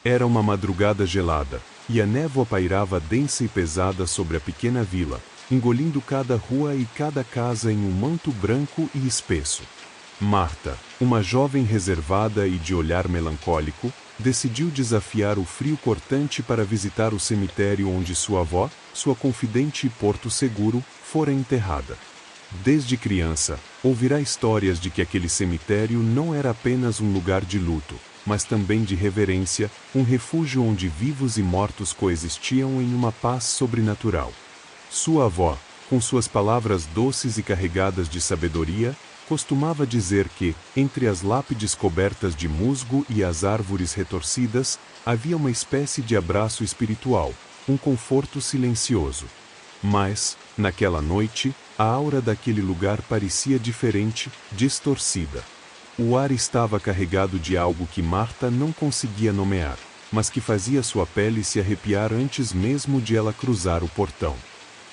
Era uma madrugada gelada, e a névoa pairava densa e pesada sobre a pequena vila, engolindo cada rua e cada casa em um manto branco e espesso. Marta, uma jovem reservada e de olhar melancólico, decidiu desafiar o frio cortante para visitar o cemitério onde sua avó, sua confidente e porto seguro, fora enterrada. Desde criança, ouvirá histórias de que aquele cemitério não era apenas um lugar de luto, mas também de reverência, um refúgio onde vivos e mortos coexistiam em uma paz sobrenatural. Sua avó, com suas palavras doces e carregadas de sabedoria, costumava dizer que, entre as lápides cobertas de musgo e as árvores retorcidas, havia uma espécie de abraço espiritual, um conforto silencioso. Mas, naquela noite, a aura daquele lugar parecia diferente, distorcida. O ar estava carregado de algo que Marta não conseguia nomear, mas que fazia sua pele se arrepiar antes mesmo de ela cruzar o portão.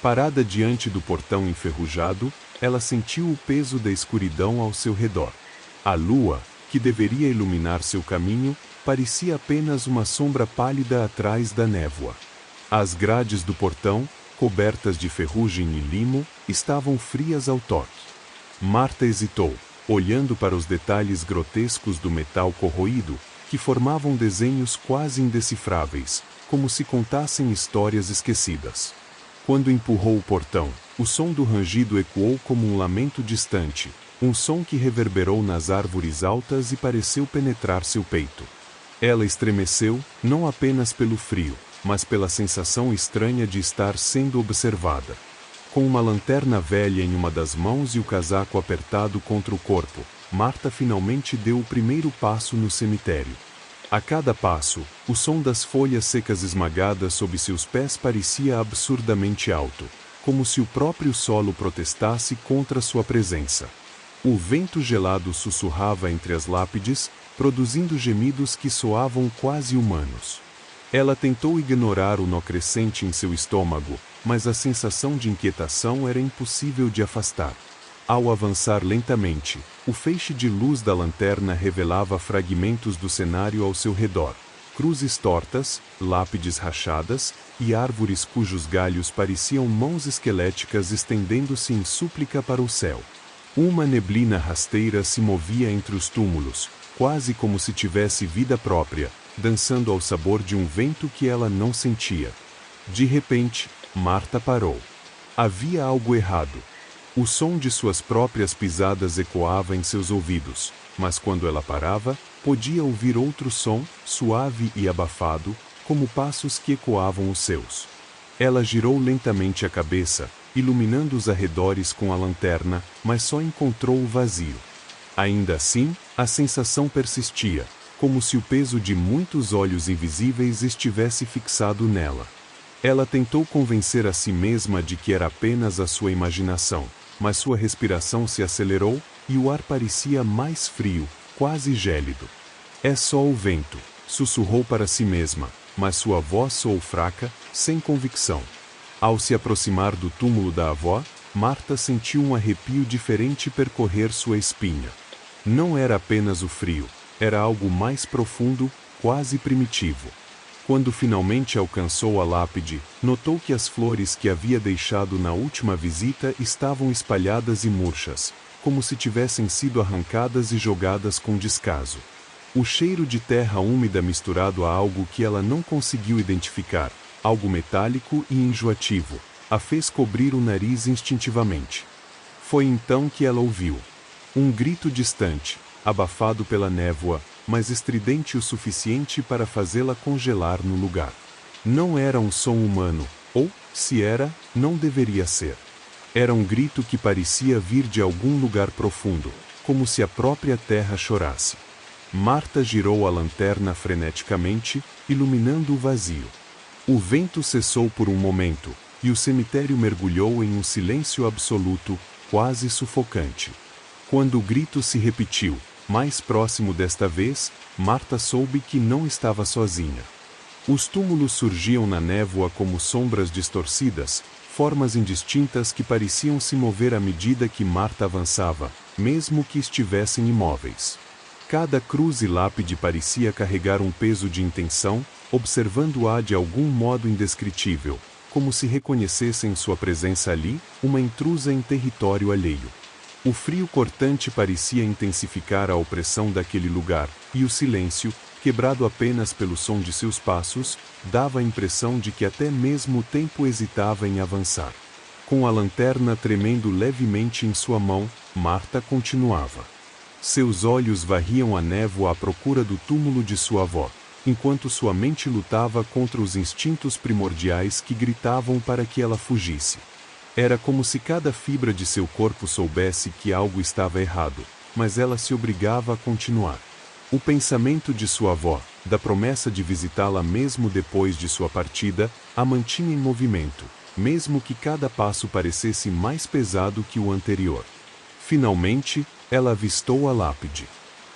Parada diante do portão enferrujado, ela sentiu o peso da escuridão ao seu redor. A lua, que deveria iluminar seu caminho, parecia apenas uma sombra pálida atrás da névoa. As grades do portão, cobertas de ferrugem e limo, estavam frias ao toque. Marta hesitou, olhando para os detalhes grotescos do metal corroído, que formavam desenhos quase indecifráveis, como se contassem histórias esquecidas. Quando empurrou o portão, o som do rangido ecoou como um lamento distante, um som que reverberou nas árvores altas e pareceu penetrar seu peito. Ela estremeceu, não apenas pelo frio, mas pela sensação estranha de estar sendo observada. Com uma lanterna velha em uma das mãos e o casaco apertado contra o corpo, Marta finalmente deu o primeiro passo no cemitério. A cada passo, o som das folhas secas esmagadas sob seus pés parecia absurdamente alto, como se o próprio solo protestasse contra sua presença. O vento gelado sussurrava entre as lápides, produzindo gemidos que soavam quase humanos. Ela tentou ignorar o nó crescente em seu estômago, mas a sensação de inquietação era impossível de afastar. Ao avançar lentamente, o feixe de luz da lanterna revelava fragmentos do cenário ao seu redor. Cruzes tortas, lápides rachadas, e árvores cujos galhos pareciam mãos esqueléticas estendendo-se em súplica para o céu. Uma neblina rasteira se movia entre os túmulos, quase como se tivesse vida própria, dançando ao sabor de um vento que ela não sentia. De repente, Marta parou. Havia algo errado. O som de suas próprias pisadas ecoava em seus ouvidos, mas quando ela parava, podia ouvir outro som, suave e abafado, como passos que ecoavam os seus. Ela girou lentamente a cabeça, iluminando os arredores com a lanterna, mas só encontrou o vazio. Ainda assim, a sensação persistia, como se o peso de muitos olhos invisíveis estivesse fixado nela. Ela tentou convencer a si mesma de que era apenas a sua imaginação, mas sua respiração se acelerou, e o ar parecia mais frio, quase gélido. É só o vento, sussurrou para si mesma, mas sua voz soou fraca, sem convicção. Ao se aproximar do túmulo da avó, Marta sentiu um arrepio diferente percorrer sua espinha. Não era apenas o frio, era algo mais profundo, quase primitivo. Quando finalmente alcançou a lápide, notou que as flores que havia deixado na última visita estavam espalhadas e murchas, como se tivessem sido arrancadas e jogadas com descaso. O cheiro de terra úmida misturado a algo que ela não conseguiu identificar, algo metálico e enjoativo, a fez cobrir o nariz instintivamente. Foi então que ela ouviu um grito distante, abafado pela névoa, mas estridente o suficiente para fazê-la congelar no lugar. Não era um som humano, ou, se era, não deveria ser. Era um grito que parecia vir de algum lugar profundo, como se a própria terra chorasse. Marta girou a lanterna freneticamente, iluminando o vazio. O vento cessou por um momento, e o cemitério mergulhou em um silêncio absoluto, quase sufocante. Quando o grito se repetiu, mais próximo desta vez, Marta soube que não estava sozinha. Os túmulos surgiam na névoa como sombras distorcidas, formas indistintas que pareciam se mover à medida que Marta avançava, mesmo que estivessem imóveis. Cada cruz e lápide parecia carregar um peso de intenção, observando-a de algum modo indescritível, como se reconhecessem sua presença ali, uma intrusa em território alheio. O frio cortante parecia intensificar a opressão daquele lugar, e o silêncio, quebrado apenas pelo som de seus passos, dava a impressão de que até mesmo o tempo hesitava em avançar. Com a lanterna tremendo levemente em sua mão, Marta continuava. Seus olhos varriam a névoa à procura do túmulo de sua avó, enquanto sua mente lutava contra os instintos primordiais que gritavam para que ela fugisse. Era como se cada fibra de seu corpo soubesse que algo estava errado, mas ela se obrigava a continuar. O pensamento de sua avó, da promessa de visitá-la mesmo depois de sua partida, a mantinha em movimento, mesmo que cada passo parecesse mais pesado que o anterior. Finalmente, ela avistou a lápide.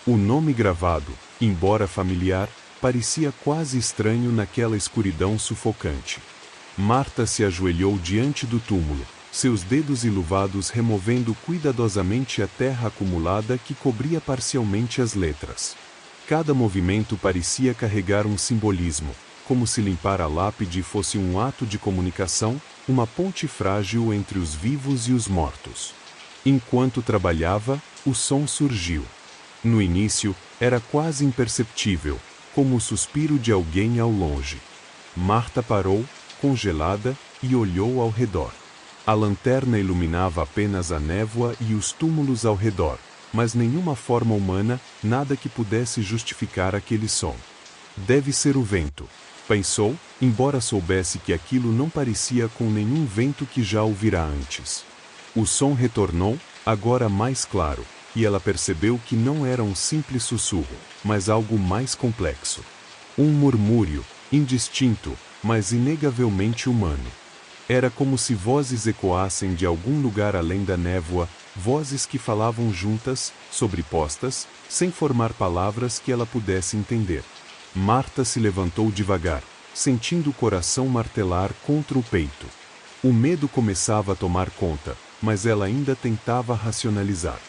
O nome gravado, embora familiar, parecia quase estranho naquela escuridão sufocante. Marta se ajoelhou diante do túmulo, seus dedos iluvados removendo cuidadosamente a terra acumulada que cobria parcialmente as letras. Cada movimento parecia carregar um simbolismo, como se limpar a lápide fosse um ato de comunicação, uma ponte frágil entre os vivos e os mortos. Enquanto trabalhava, o som surgiu. No início, era quase imperceptível, como o suspiro de alguém ao longe. Marta parou, congelada, e olhou ao redor. A lanterna iluminava apenas a névoa e os túmulos ao redor, mas nenhuma forma humana, nada que pudesse justificar aquele som. Deve ser o vento, pensou, embora soubesse que aquilo não parecia com nenhum vento que já ouvira antes. O som retornou, agora mais claro, e ela percebeu que não era um simples sussurro, mas algo mais complexo. Um murmúrio, indistinto, mas inegavelmente humano. Era como se vozes ecoassem de algum lugar além da névoa, vozes que falavam juntas, sobrepostas, sem formar palavras que ela pudesse entender. Marta se levantou devagar, sentindo o coração martelar contra o peito. O medo começava a tomar conta, mas ela ainda tentava racionalizar.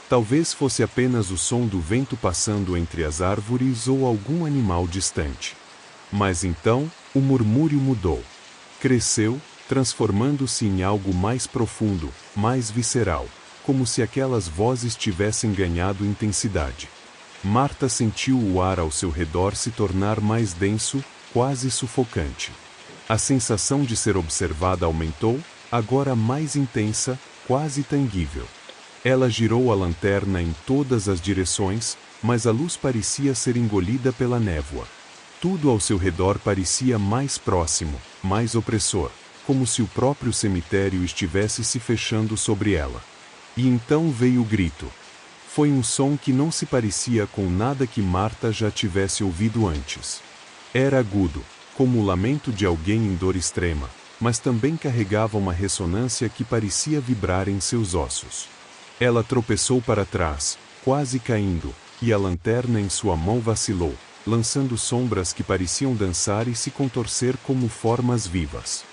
Talvez fosse apenas o som do vento passando entre as árvores ou algum animal distante. Mas então, o murmúrio mudou. Cresceu, transformando-se em algo mais profundo, mais visceral, como se aquelas vozes tivessem ganhado intensidade. Marta sentiu o ar ao seu redor se tornar mais denso, quase sufocante. A sensação de ser observada aumentou, agora mais intensa, quase tangível. Ela girou a lanterna em todas as direções, mas a luz parecia ser engolida pela névoa. Tudo ao seu redor parecia mais próximo, mais opressor, como se o próprio cemitério estivesse se fechando sobre ela. E então veio o grito. Foi um som que não se parecia com nada que Marta já tivesse ouvido antes. Era agudo, como o lamento de alguém em dor extrema, mas também carregava uma ressonância que parecia vibrar em seus ossos. Ela tropeçou para trás, quase caindo, e a lanterna em sua mão vacilou, lançando sombras que pareciam dançar e se contorcer como formas vivas.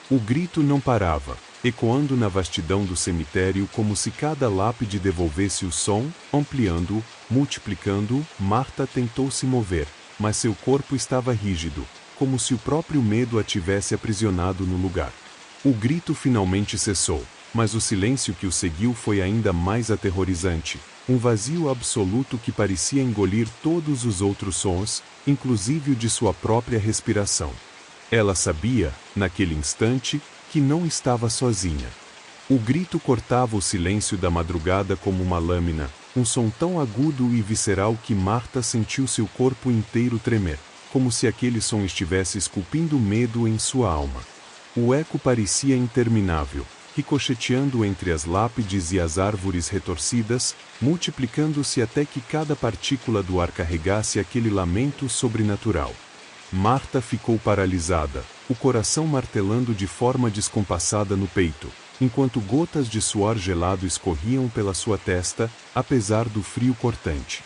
O grito não parava, ecoando na vastidão do cemitério como se cada lápide devolvesse o som, ampliando-o, multiplicando-o. Marta tentou se mover, mas seu corpo estava rígido, como se o próprio medo a tivesse aprisionado no lugar. O grito finalmente cessou, mas o silêncio que o seguiu foi ainda mais aterrorizante, um vazio absoluto que parecia engolir todos os outros sons, inclusive o de sua própria respiração. Ela sabia, naquele instante, que não estava sozinha. O grito cortava o silêncio da madrugada como uma lâmina, um som tão agudo e visceral que Marta sentiu seu corpo inteiro tremer, como se aquele som estivesse esculpindo medo em sua alma. O eco parecia interminável, ricocheteando entre as lápides e as árvores retorcidas, multiplicando-se até que cada partícula do ar carregasse aquele lamento sobrenatural. Marta ficou paralisada, o coração martelando de forma descompassada no peito, enquanto gotas de suor gelado escorriam pela sua testa, apesar do frio cortante.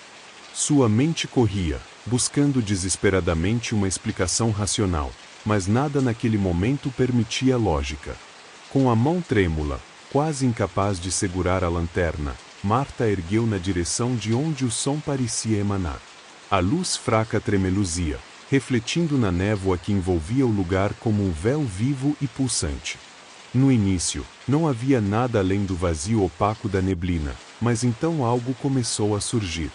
Sua mente corria, buscando desesperadamente uma explicação racional, mas nada naquele momento permitia lógica. Com a mão trêmula, quase incapaz de segurar a lanterna, Marta ergueu na direção de onde o som parecia emanar. A luz fraca tremeluzia, refletindo na névoa que envolvia o lugar como um véu vivo e pulsante. No início, não havia nada além do vazio opaco da neblina, mas então algo começou a surgir.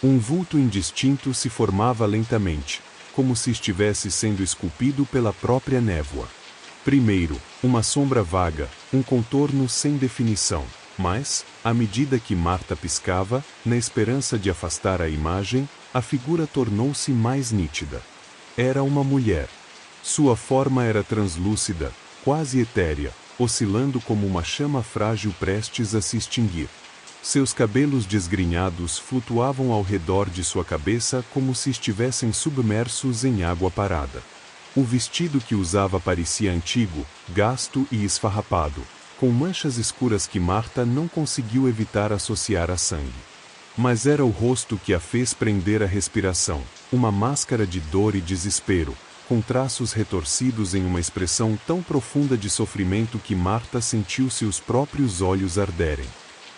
Um vulto indistinto se formava lentamente, como se estivesse sendo esculpido pela própria névoa. Primeiro, uma sombra vaga, um contorno sem definição, mas, à medida que Marta piscava, na esperança de afastar a imagem, a figura tornou-se mais nítida. Era uma mulher. Sua forma era translúcida, quase etérea, oscilando como uma chama frágil prestes a se extinguir. Seus cabelos desgrenhados flutuavam ao redor de sua cabeça como se estivessem submersos em água parada. O vestido que usava parecia antigo, gasto e esfarrapado, com manchas escuras que Marta não conseguiu evitar associar a sangue. Mas era o rosto que a fez prender a respiração, uma máscara de dor e desespero, com traços retorcidos em uma expressão tão profunda de sofrimento que Marta sentiu seus próprios olhos arderem.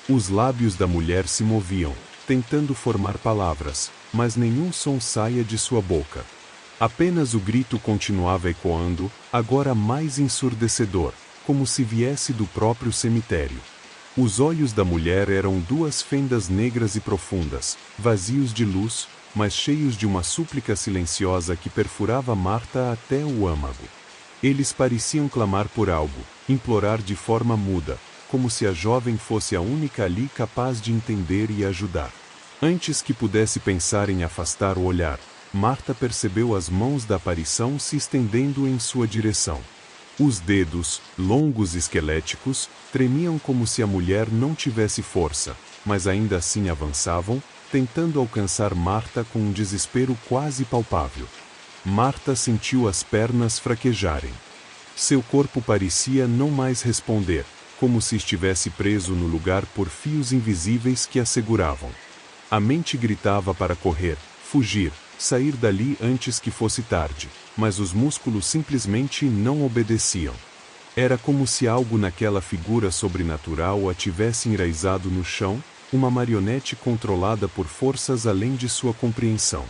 Os lábios da mulher se moviam, tentando formar palavras, mas nenhum som saía de sua boca. Apenas o grito continuava ecoando, agora mais ensurdecedor, como se viesse do próprio cemitério. Os olhos da mulher eram duas fendas negras e profundas, vazios de luz, mas cheios de uma súplica silenciosa que perfurava Marta até o âmago. Eles pareciam clamar por algo, implorar de forma muda, como se a jovem fosse a única ali capaz de entender e ajudar. Antes que pudesse pensar em afastar o olhar, Marta percebeu as mãos da aparição se estendendo em sua direção. Os dedos, longos e esqueléticos, tremiam como se a mulher não tivesse força, mas ainda assim avançavam, tentando alcançar Marta com um desespero quase palpável. Marta sentiu as pernas fraquejarem. Seu corpo parecia não mais responder, como se estivesse preso no lugar por fios invisíveis que a seguravam. A mente gritava para correr, fugir, sair dali antes que fosse tarde, mas os músculos simplesmente não obedeciam. Era como se algo naquela figura sobrenatural a tivesse enraizado no chão, uma marionete controlada por forças além de sua compreensão.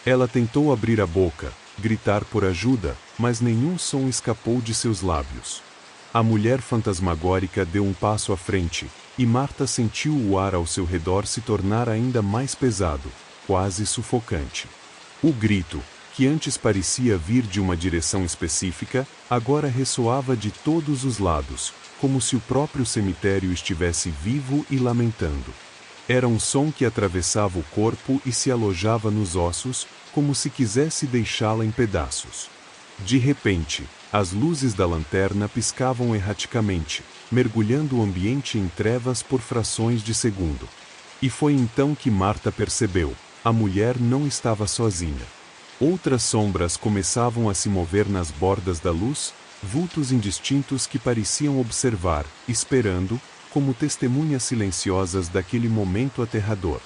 Ela tentou abrir a boca, gritar por ajuda, mas nenhum som escapou de seus lábios. A mulher fantasmagórica deu um passo à frente, e Marta sentiu o ar ao seu redor se tornar ainda mais pesado, quase sufocante. O grito, que antes parecia vir de uma direção específica, agora ressoava de todos os lados, como se o próprio cemitério estivesse vivo e lamentando. Era um som que atravessava o corpo e se alojava nos ossos, como se quisesse deixá-la em pedaços. De repente, as luzes da lanterna piscavam erraticamente, mergulhando o ambiente em trevas por frações de segundo. E foi então que Marta percebeu: a mulher não estava sozinha. Outras sombras começavam a se mover nas bordas da luz, vultos indistintos que pareciam observar, esperando, como testemunhas silenciosas daquele momento aterrador.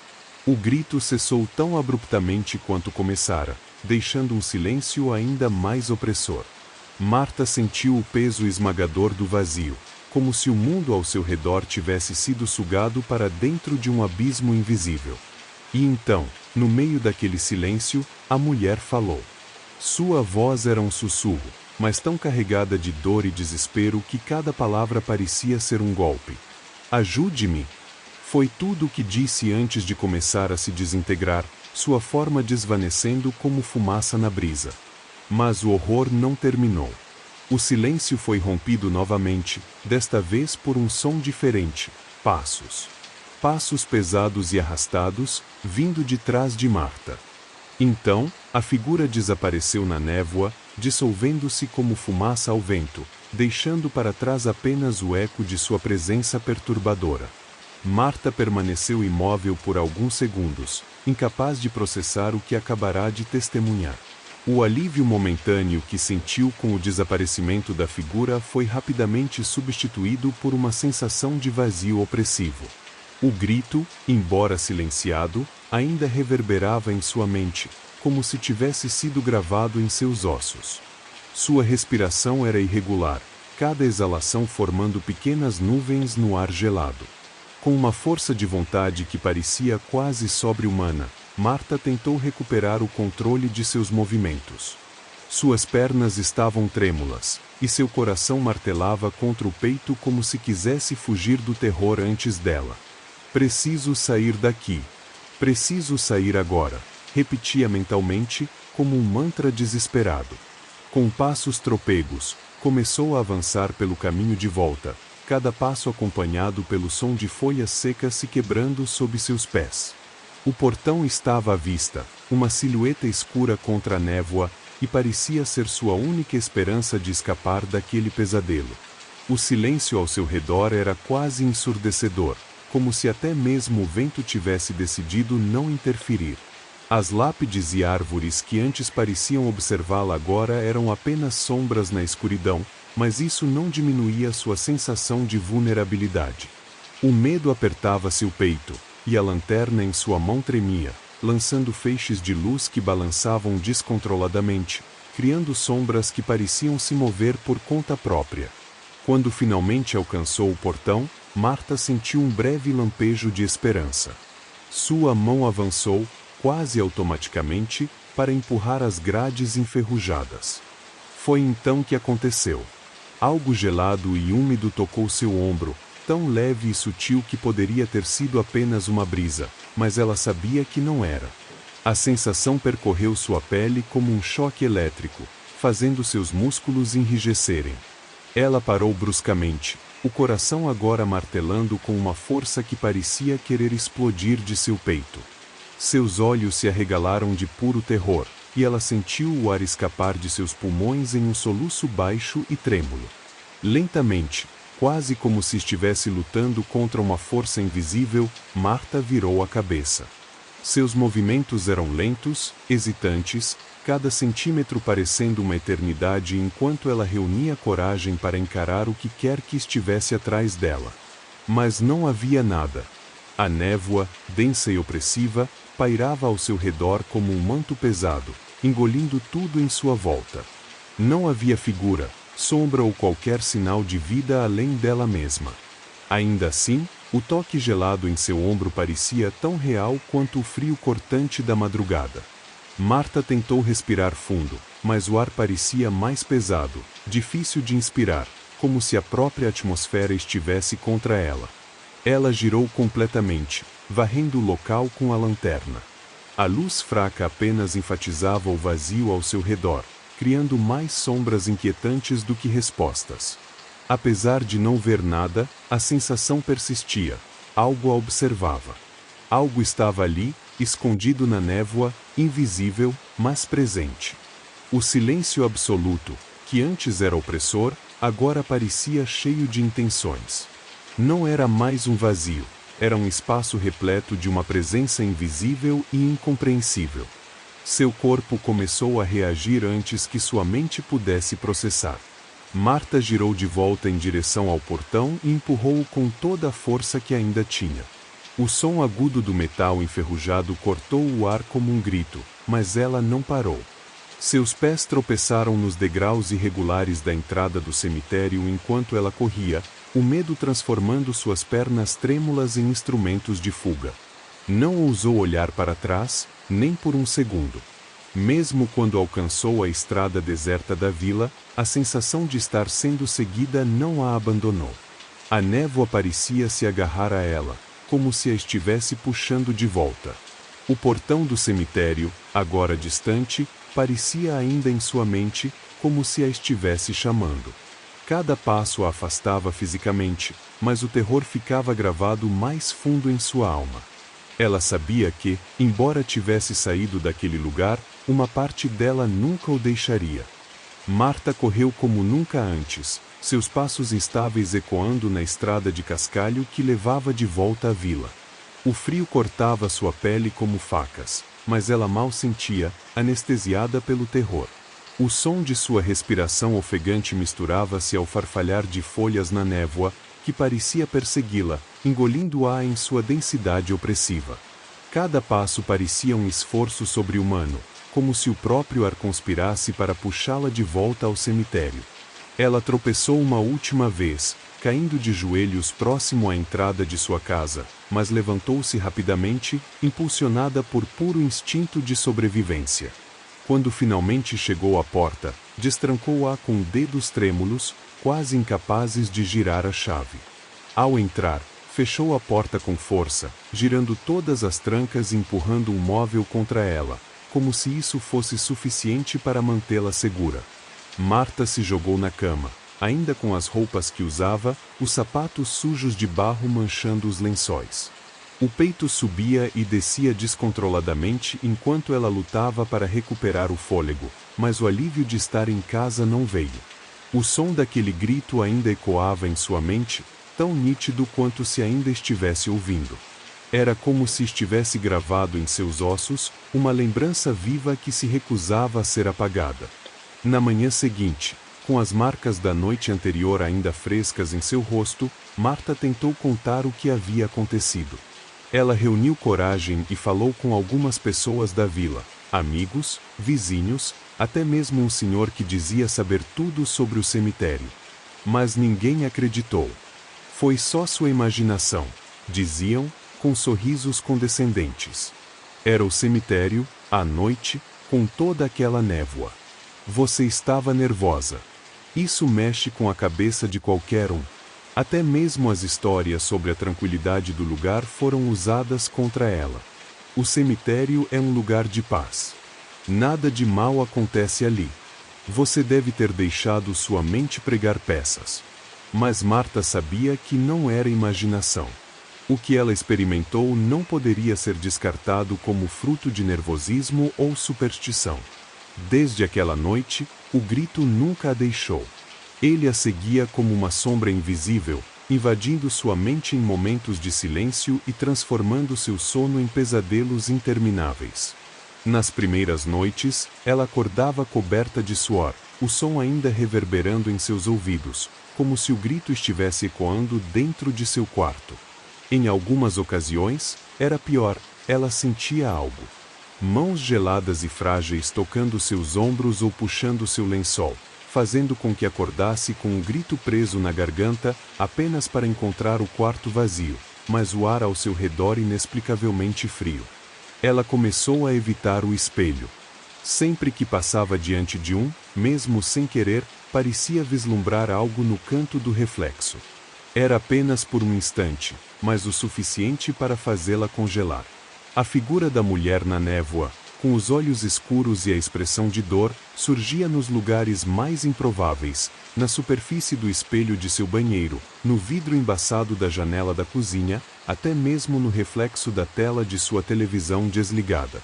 O grito cessou tão abruptamente quanto começara, deixando um silêncio ainda mais opressor. Marta sentiu o peso esmagador do vazio, como se o mundo ao seu redor tivesse sido sugado para dentro de um abismo invisível. E então, no meio daquele silêncio, a mulher falou. Sua voz era um sussurro, mas tão carregada de dor e desespero que cada palavra parecia ser um golpe. Ajude-me! Foi tudo o que disse antes de começar a se desintegrar, sua forma desvanecendo como fumaça na brisa. Mas o horror não terminou. O silêncio foi rompido novamente, desta vez por um som diferente: passos. Passos pesados e arrastados, vindo de trás de Marta. Então, a figura desapareceu na névoa, dissolvendo-se como fumaça ao vento, deixando para trás apenas o eco de sua presença perturbadora. Marta permaneceu imóvel por alguns segundos, incapaz de processar o que acabará de testemunhar. O alívio momentâneo que sentiu com o desaparecimento da figura foi rapidamente substituído por uma sensação de vazio opressivo. O grito, embora silenciado, ainda reverberava em sua mente, como se tivesse sido gravado em seus ossos. Sua respiração era irregular, cada exalação formando pequenas nuvens no ar gelado. Com uma força de vontade que parecia quase sobre-humana, Marta tentou recuperar o controle de seus movimentos. Suas pernas estavam trêmulas, e seu coração martelava contra o peito como se quisesse fugir do terror antes dela. Preciso sair daqui. Preciso sair agora, repetia mentalmente, como um mantra desesperado. Com passos trôpegos, começou a avançar pelo caminho de volta, cada passo acompanhado pelo som de folhas secas se quebrando sob seus pés. O portão estava à vista, uma silhueta escura contra a névoa, e parecia ser sua única esperança de escapar daquele pesadelo. O silêncio ao seu redor era quase ensurdecedor, como se até mesmo o vento tivesse decidido não interferir. As lápides e árvores que antes pareciam observá-la agora eram apenas sombras na escuridão, mas isso não diminuía sua sensação de vulnerabilidade. O medo apertava seu peito, e a lanterna em sua mão tremia, lançando feixes de luz que balançavam descontroladamente, criando sombras que pareciam se mover por conta própria. Quando finalmente alcançou o portão, Marta sentiu um breve lampejo de esperança. Sua mão avançou, quase automaticamente, para empurrar as grades enferrujadas. Foi então que aconteceu. Algo gelado e úmido tocou seu ombro, tão leve e sutil que poderia ter sido apenas uma brisa, mas ela sabia que não era. A sensação percorreu sua pele como um choque elétrico, fazendo seus músculos enrijecerem. Ela parou bruscamente, o coração agora martelando com uma força que parecia querer explodir de seu peito. Seus olhos se arregalaram de puro terror, e ela sentiu o ar escapar de seus pulmões em um soluço baixo e trêmulo. Lentamente, quase como se estivesse lutando contra uma força invisível, Marta virou a cabeça. Seus movimentos eram lentos, hesitantes, cada centímetro parecendo uma eternidade enquanto ela reunia coragem para encarar o que quer que estivesse atrás dela. Mas não havia nada. A névoa, densa e opressiva, pairava ao seu redor como um manto pesado, engolindo tudo em sua volta. Não havia figura, sombra ou qualquer sinal de vida além dela mesma. Ainda assim, o toque gelado em seu ombro parecia tão real quanto o frio cortante da madrugada. Marta tentou respirar fundo, mas o ar parecia mais pesado, difícil de inspirar, como se a própria atmosfera estivesse contra ela. Ela girou completamente, varrendo o local com a lanterna. A luz fraca apenas enfatizava o vazio ao seu redor, criando mais sombras inquietantes do que respostas. Apesar de não ver nada, a sensação persistia. Algo a observava. Algo estava ali, escondido na névoa, invisível, mas presente. O silêncio absoluto, que antes era opressor, agora parecia cheio de intenções. Não era mais um vazio, era um espaço repleto de uma presença invisível e incompreensível. Seu corpo começou a reagir antes que sua mente pudesse processar. Marta girou de volta em direção ao portão e empurrou-o com toda a força que ainda tinha. O som agudo do metal enferrujado cortou o ar como um grito, mas ela não parou. Seus pés tropeçaram nos degraus irregulares da entrada do cemitério enquanto ela corria, o medo transformando suas pernas trêmulas em instrumentos de fuga. Não ousou olhar para trás, nem por um segundo. Mesmo quando alcançou a estrada deserta da vila, a sensação de estar sendo seguida não a abandonou. A névoa parecia se agarrar a ela, como se a estivesse puxando de volta. O portão do cemitério, agora distante, parecia ainda em sua mente, como se a estivesse chamando. Cada passo a afastava fisicamente, mas o terror ficava gravado mais fundo em sua alma. Ela sabia que, embora tivesse saído daquele lugar, uma parte dela nunca o deixaria. Marta correu como nunca antes, seus passos instáveis ecoando na estrada de cascalho que levava de volta à vila. O frio cortava sua pele como facas, mas ela mal sentia, anestesiada pelo terror. O som de sua respiração ofegante misturava-se ao farfalhar de folhas na névoa, que parecia persegui-la, engolindo-a em sua densidade opressiva. Cada passo parecia um esforço sobre-humano, como se o próprio ar conspirasse para puxá-la de volta ao cemitério. Ela tropeçou uma última vez, caindo de joelhos próximo à entrada de sua casa, mas levantou-se rapidamente, impulsionada por puro instinto de sobrevivência. Quando finalmente chegou à porta, destrancou-a com dedos trêmulos, quase incapazes de girar a chave. Ao entrar, fechou a porta com força, girando todas as trancas e empurrando um móvel contra ela, como se isso fosse suficiente para mantê-la segura. Marta se jogou na cama, ainda com as roupas que usava, os sapatos sujos de barro manchando os lençóis. O peito subia e descia descontroladamente enquanto ela lutava para recuperar o fôlego, mas o alívio de estar em casa não veio. O som daquele grito ainda ecoava em sua mente, tão nítido quanto se ainda estivesse ouvindo. Era como se estivesse gravado em seus ossos, uma lembrança viva que se recusava a ser apagada. Na manhã seguinte, com as marcas da noite anterior ainda frescas em seu rosto, Marta tentou contar o que havia acontecido. Ela reuniu coragem e falou com algumas pessoas da vila, amigos, vizinhos, até mesmo um senhor que dizia saber tudo sobre o cemitério. Mas ninguém acreditou. Foi só sua imaginação, diziam, com sorrisos condescendentes. Era o cemitério, à noite, com toda aquela névoa. Você estava nervosa. Isso mexe com a cabeça de qualquer um. Até mesmo as histórias sobre a tranquilidade do lugar foram usadas contra ela. O cemitério é um lugar de paz. Nada de mal acontece ali. Você deve ter deixado sua mente pregar peças. Mas Marta sabia que não era imaginação. O que ela experimentou não poderia ser descartado como fruto de nervosismo ou superstição. Desde aquela noite, o grito nunca a deixou. Ele a seguia como uma sombra invisível, invadindo sua mente em momentos de silêncio e transformando seu sono em pesadelos intermináveis. Nas primeiras noites, ela acordava coberta de suor, o som ainda reverberando em seus ouvidos, como se o grito estivesse ecoando dentro de seu quarto. Em algumas ocasiões, era pior, ela sentia algo. Mãos geladas e frágeis tocando seus ombros ou puxando seu lençol, fazendo com que acordasse com um grito preso na garganta, apenas para encontrar o quarto vazio, mas o ar ao seu redor inexplicavelmente frio. Ela começou a evitar o espelho. Sempre que passava diante de um, mesmo sem querer, parecia vislumbrar algo no canto do reflexo. Era apenas por um instante, mas o suficiente para fazê-la congelar. A figura da mulher na névoa, com os olhos escuros e a expressão de dor, surgia nos lugares mais improváveis, na superfície do espelho de seu banheiro, no vidro embaçado da janela da cozinha, até mesmo no reflexo da tela de sua televisão desligada.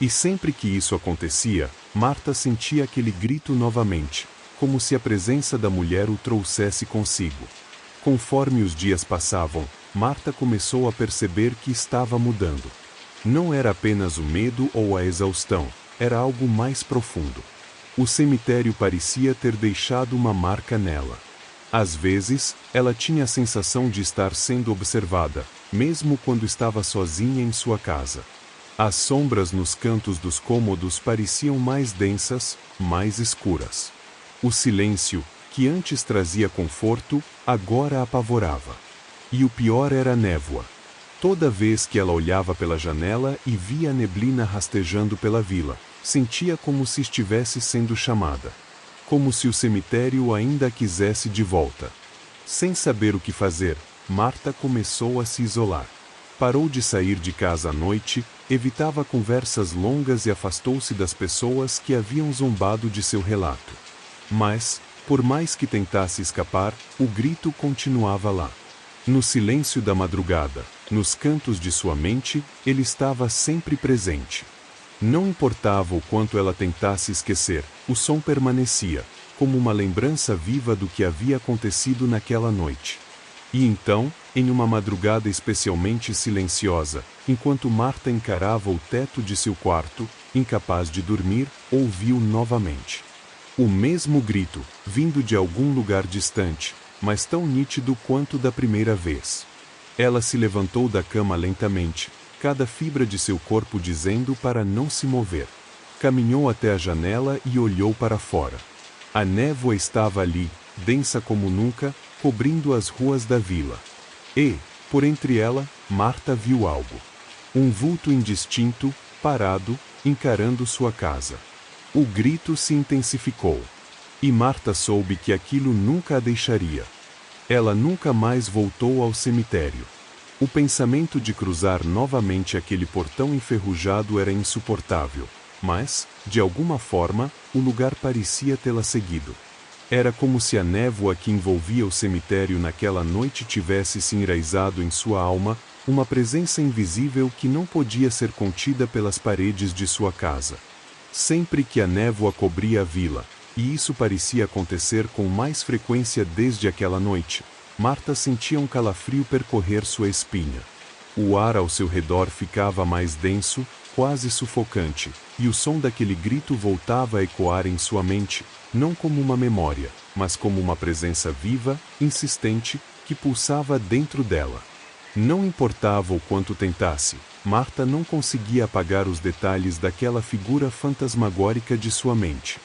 E sempre que isso acontecia, Marta sentia aquele grito novamente, como se a presença da mulher o trouxesse consigo. Conforme os dias passavam, Marta começou a perceber que estava mudando. Não era apenas o medo ou a exaustão, era algo mais profundo. O cemitério parecia ter deixado uma marca nela. Às vezes, ela tinha a sensação de estar sendo observada, mesmo quando estava sozinha em sua casa. As sombras nos cantos dos cômodos pareciam mais densas, mais escuras. O silêncio, que antes trazia conforto, agora a apavorava. E o pior era a névoa. Toda vez que ela olhava pela janela e via a neblina rastejando pela vila, sentia como se estivesse sendo chamada. Como se o cemitério ainda a quisesse de volta. Sem saber o que fazer, Marta começou a se isolar. Parou de sair de casa à noite, evitava conversas longas e afastou-se das pessoas que haviam zombado de seu relato. Mas, por mais que tentasse escapar, o grito continuava lá. No silêncio da madrugada, nos cantos de sua mente, ele estava sempre presente. Não importava o quanto ela tentasse esquecer, o som permanecia, como uma lembrança viva do que havia acontecido naquela noite. E então, em uma madrugada especialmente silenciosa, enquanto Marta encarava o teto de seu quarto, incapaz de dormir, ouviu novamente. O mesmo grito, vindo de algum lugar distante, mas tão nítido quanto da primeira vez. Ela se levantou da cama lentamente, cada fibra de seu corpo dizendo para não se mover. Caminhou até a janela e olhou para fora. A névoa estava ali, densa como nunca, cobrindo as ruas da vila. E, por entre ela, Marta viu algo. Um vulto indistinto, parado, encarando sua casa. O grito se intensificou. E Marta soube que aquilo nunca a deixaria. Ela nunca mais voltou ao cemitério. O pensamento de cruzar novamente aquele portão enferrujado era insuportável, mas, de alguma forma, o lugar parecia tê-la seguido. Era como se a névoa que envolvia o cemitério naquela noite tivesse se enraizado em sua alma, uma presença invisível que não podia ser contida pelas paredes de sua casa. Sempre que a névoa cobria a vila, e isso parecia acontecer com mais frequência desde aquela noite, Marta sentia um calafrio percorrer sua espinha. O ar ao seu redor ficava mais denso, quase sufocante, e o som daquele grito voltava a ecoar em sua mente, não como uma memória, mas como uma presença viva, insistente, que pulsava dentro dela. Não importava o quanto tentasse, Marta não conseguia apagar os detalhes daquela figura fantasmagórica de sua mente.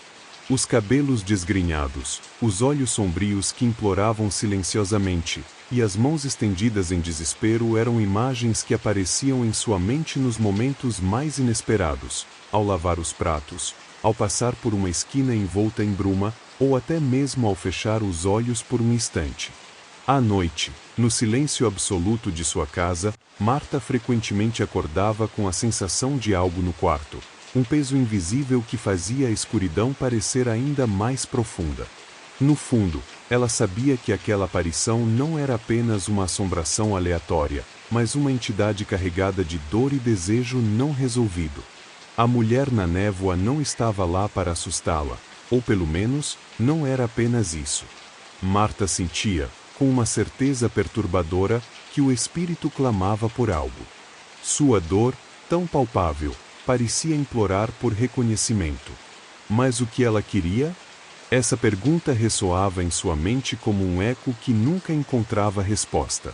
Os cabelos desgrenhados, os olhos sombrios que imploravam silenciosamente, e as mãos estendidas em desespero eram imagens que apareciam em sua mente nos momentos mais inesperados, ao lavar os pratos, ao passar por uma esquina envolta em bruma, ou até mesmo ao fechar os olhos por um instante. À noite, no silêncio absoluto de sua casa, Marta frequentemente acordava com a sensação de algo no quarto, um peso invisível que fazia a escuridão parecer ainda mais profunda. No fundo, ela sabia que aquela aparição não era apenas uma assombração aleatória, mas uma entidade carregada de dor e desejo não resolvido. A mulher na névoa não estava lá para assustá-la, ou pelo menos, não era apenas isso. Marta sentia, com uma certeza perturbadora, que o espírito clamava por algo. Sua dor, tão palpável, parecia implorar por reconhecimento. Mas o que ela queria? Essa pergunta ressoava em sua mente como um eco que nunca encontrava resposta.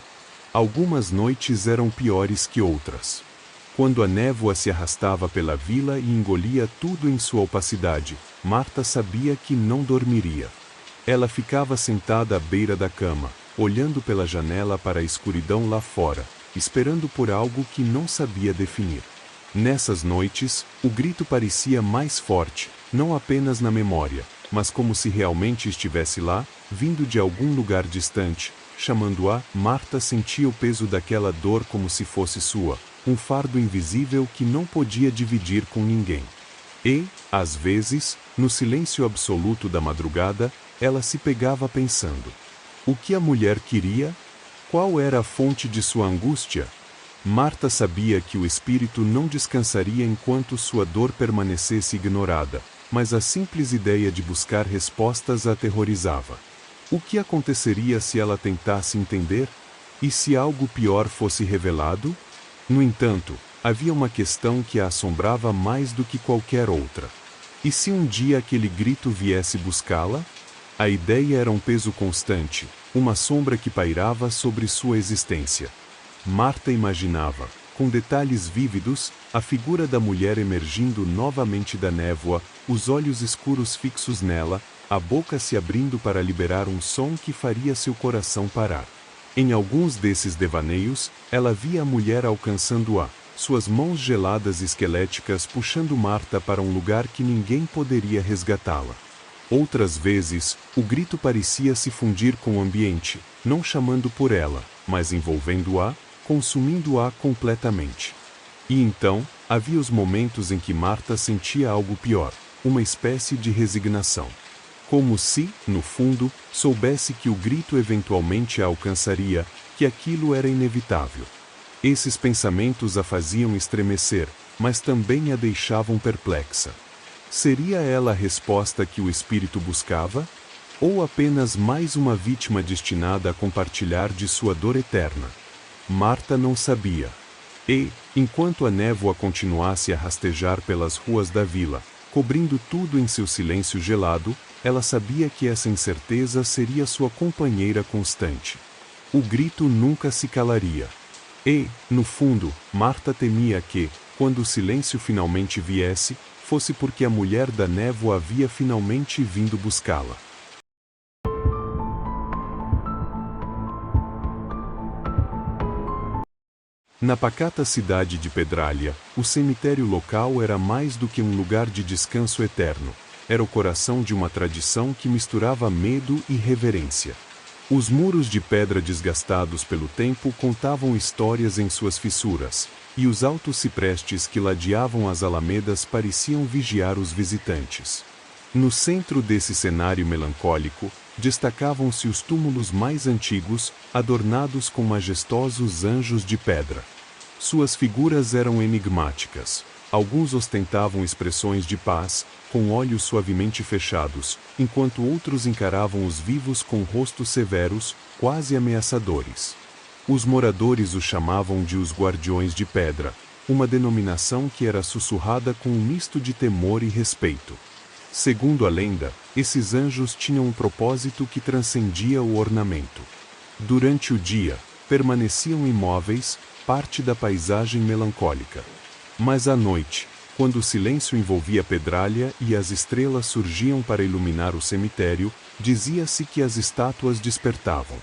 Algumas noites eram piores que outras. Quando a névoa se arrastava pela vila e engolia tudo em sua opacidade, Marta sabia que não dormiria. Ela ficava sentada à beira da cama, olhando pela janela para a escuridão lá fora, esperando por algo que não sabia definir. Nessas noites, o grito parecia mais forte, não apenas na memória, mas como se realmente estivesse lá, vindo de algum lugar distante, chamando-a. Marta sentia o peso daquela dor como se fosse sua, um fardo invisível que não podia dividir com ninguém. E, às vezes, no silêncio absoluto da madrugada, ela se pegava pensando: o que a mulher queria? Qual era a fonte de sua angústia? Marta sabia que o espírito não descansaria enquanto sua dor permanecesse ignorada, mas a simples ideia de buscar respostas a aterrorizava. O que aconteceria se ela tentasse entender? E se algo pior fosse revelado? No entanto, havia uma questão que a assombrava mais do que qualquer outra. E se um dia aquele grito viesse buscá-la? A ideia era um peso constante, uma sombra que pairava sobre sua existência. Marta imaginava, com detalhes vívidos, a figura da mulher emergindo novamente da névoa, os olhos escuros fixos nela, a boca se abrindo para liberar um som que faria seu coração parar. Em alguns desses devaneios, ela via a mulher alcançando-a, suas mãos geladas e esqueléticas puxando Marta para um lugar que ninguém poderia resgatá-la. Outras vezes, o grito parecia se fundir com o ambiente, não chamando por ela, mas envolvendo-a, consumindo-a completamente. E então, havia os momentos em que Marta sentia algo pior, uma espécie de resignação. Como se, no fundo, soubesse que o grito eventualmente a alcançaria, que aquilo era inevitável. Esses pensamentos a faziam estremecer, mas também a deixavam perplexa. Seria ela a resposta que o espírito buscava? Ou apenas mais uma vítima destinada a compartilhar de sua dor eterna? Marta não sabia. E, enquanto a névoa continuasse a rastejar pelas ruas da vila, cobrindo tudo em seu silêncio gelado, ela sabia que essa incerteza seria sua companheira constante. O grito nunca se calaria. E, no fundo, Marta temia que, quando o silêncio finalmente viesse, fosse porque a mulher da névoa havia finalmente vindo buscá-la. Na pacata cidade de Pedralha, o cemitério local era mais do que um lugar de descanso eterno. Era o coração de uma tradição que misturava medo e reverência. Os muros de pedra desgastados pelo tempo contavam histórias em suas fissuras, e os altos ciprestes que ladeavam as alamedas pareciam vigiar os visitantes. No centro desse cenário melancólico, destacavam-se os túmulos mais antigos, adornados com majestosos anjos de pedra. Suas figuras eram enigmáticas. Alguns ostentavam expressões de paz, com olhos suavemente fechados, enquanto outros encaravam os vivos com rostos severos, quase ameaçadores. Os moradores os chamavam de os Guardiões de Pedra, uma denominação que era sussurrada com um misto de temor e respeito. Segundo a lenda, esses anjos tinham um propósito que transcendia o ornamento. Durante o dia, permaneciam imóveis, parte da paisagem melancólica. Mas à noite, quando o silêncio envolvia Pedralha e as estrelas surgiam para iluminar o cemitério, dizia-se que as estátuas despertavam.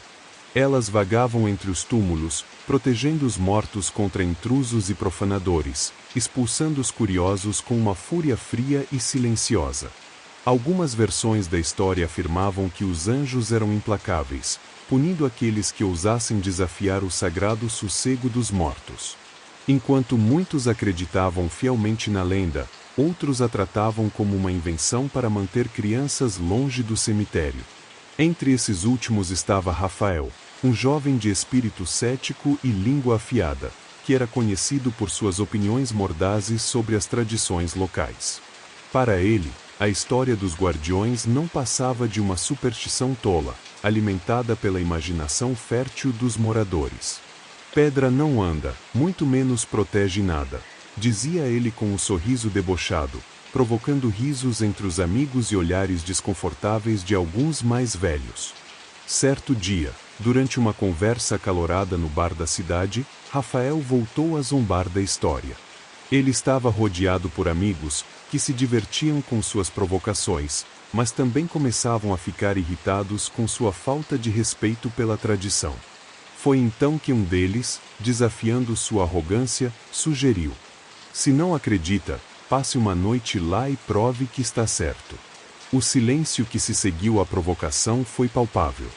Elas vagavam entre os túmulos, protegendo os mortos contra intrusos e profanadores, expulsando os curiosos com uma fúria fria e silenciosa. Algumas versões da história afirmavam que os anjos eram implacáveis, punindo aqueles que ousassem desafiar o sagrado sossego dos mortos. Enquanto muitos acreditavam fielmente na lenda, outros a tratavam como uma invenção para manter crianças longe do cemitério. Entre esses últimos estava Rafael, um jovem de espírito cético e língua afiada, que era conhecido por suas opiniões mordazes sobre as tradições locais. Para ele, a história dos guardiões não passava de uma superstição tola, alimentada pela imaginação fértil dos moradores. Pedra não anda, muito menos protege nada, dizia ele com um sorriso debochado, provocando risos entre os amigos e olhares desconfortáveis de alguns mais velhos. Certo dia, durante uma conversa acalorada no bar da cidade, Rafael voltou a zombar da história. Ele estava rodeado por amigos, que se divertiam com suas provocações, mas também começavam a ficar irritados com sua falta de respeito pela tradição. Foi então que um deles, desafiando sua arrogância, sugeriu: "Se não acredita, passe uma noite lá e prove que está certo." O silêncio que se seguiu à provocação foi palpável.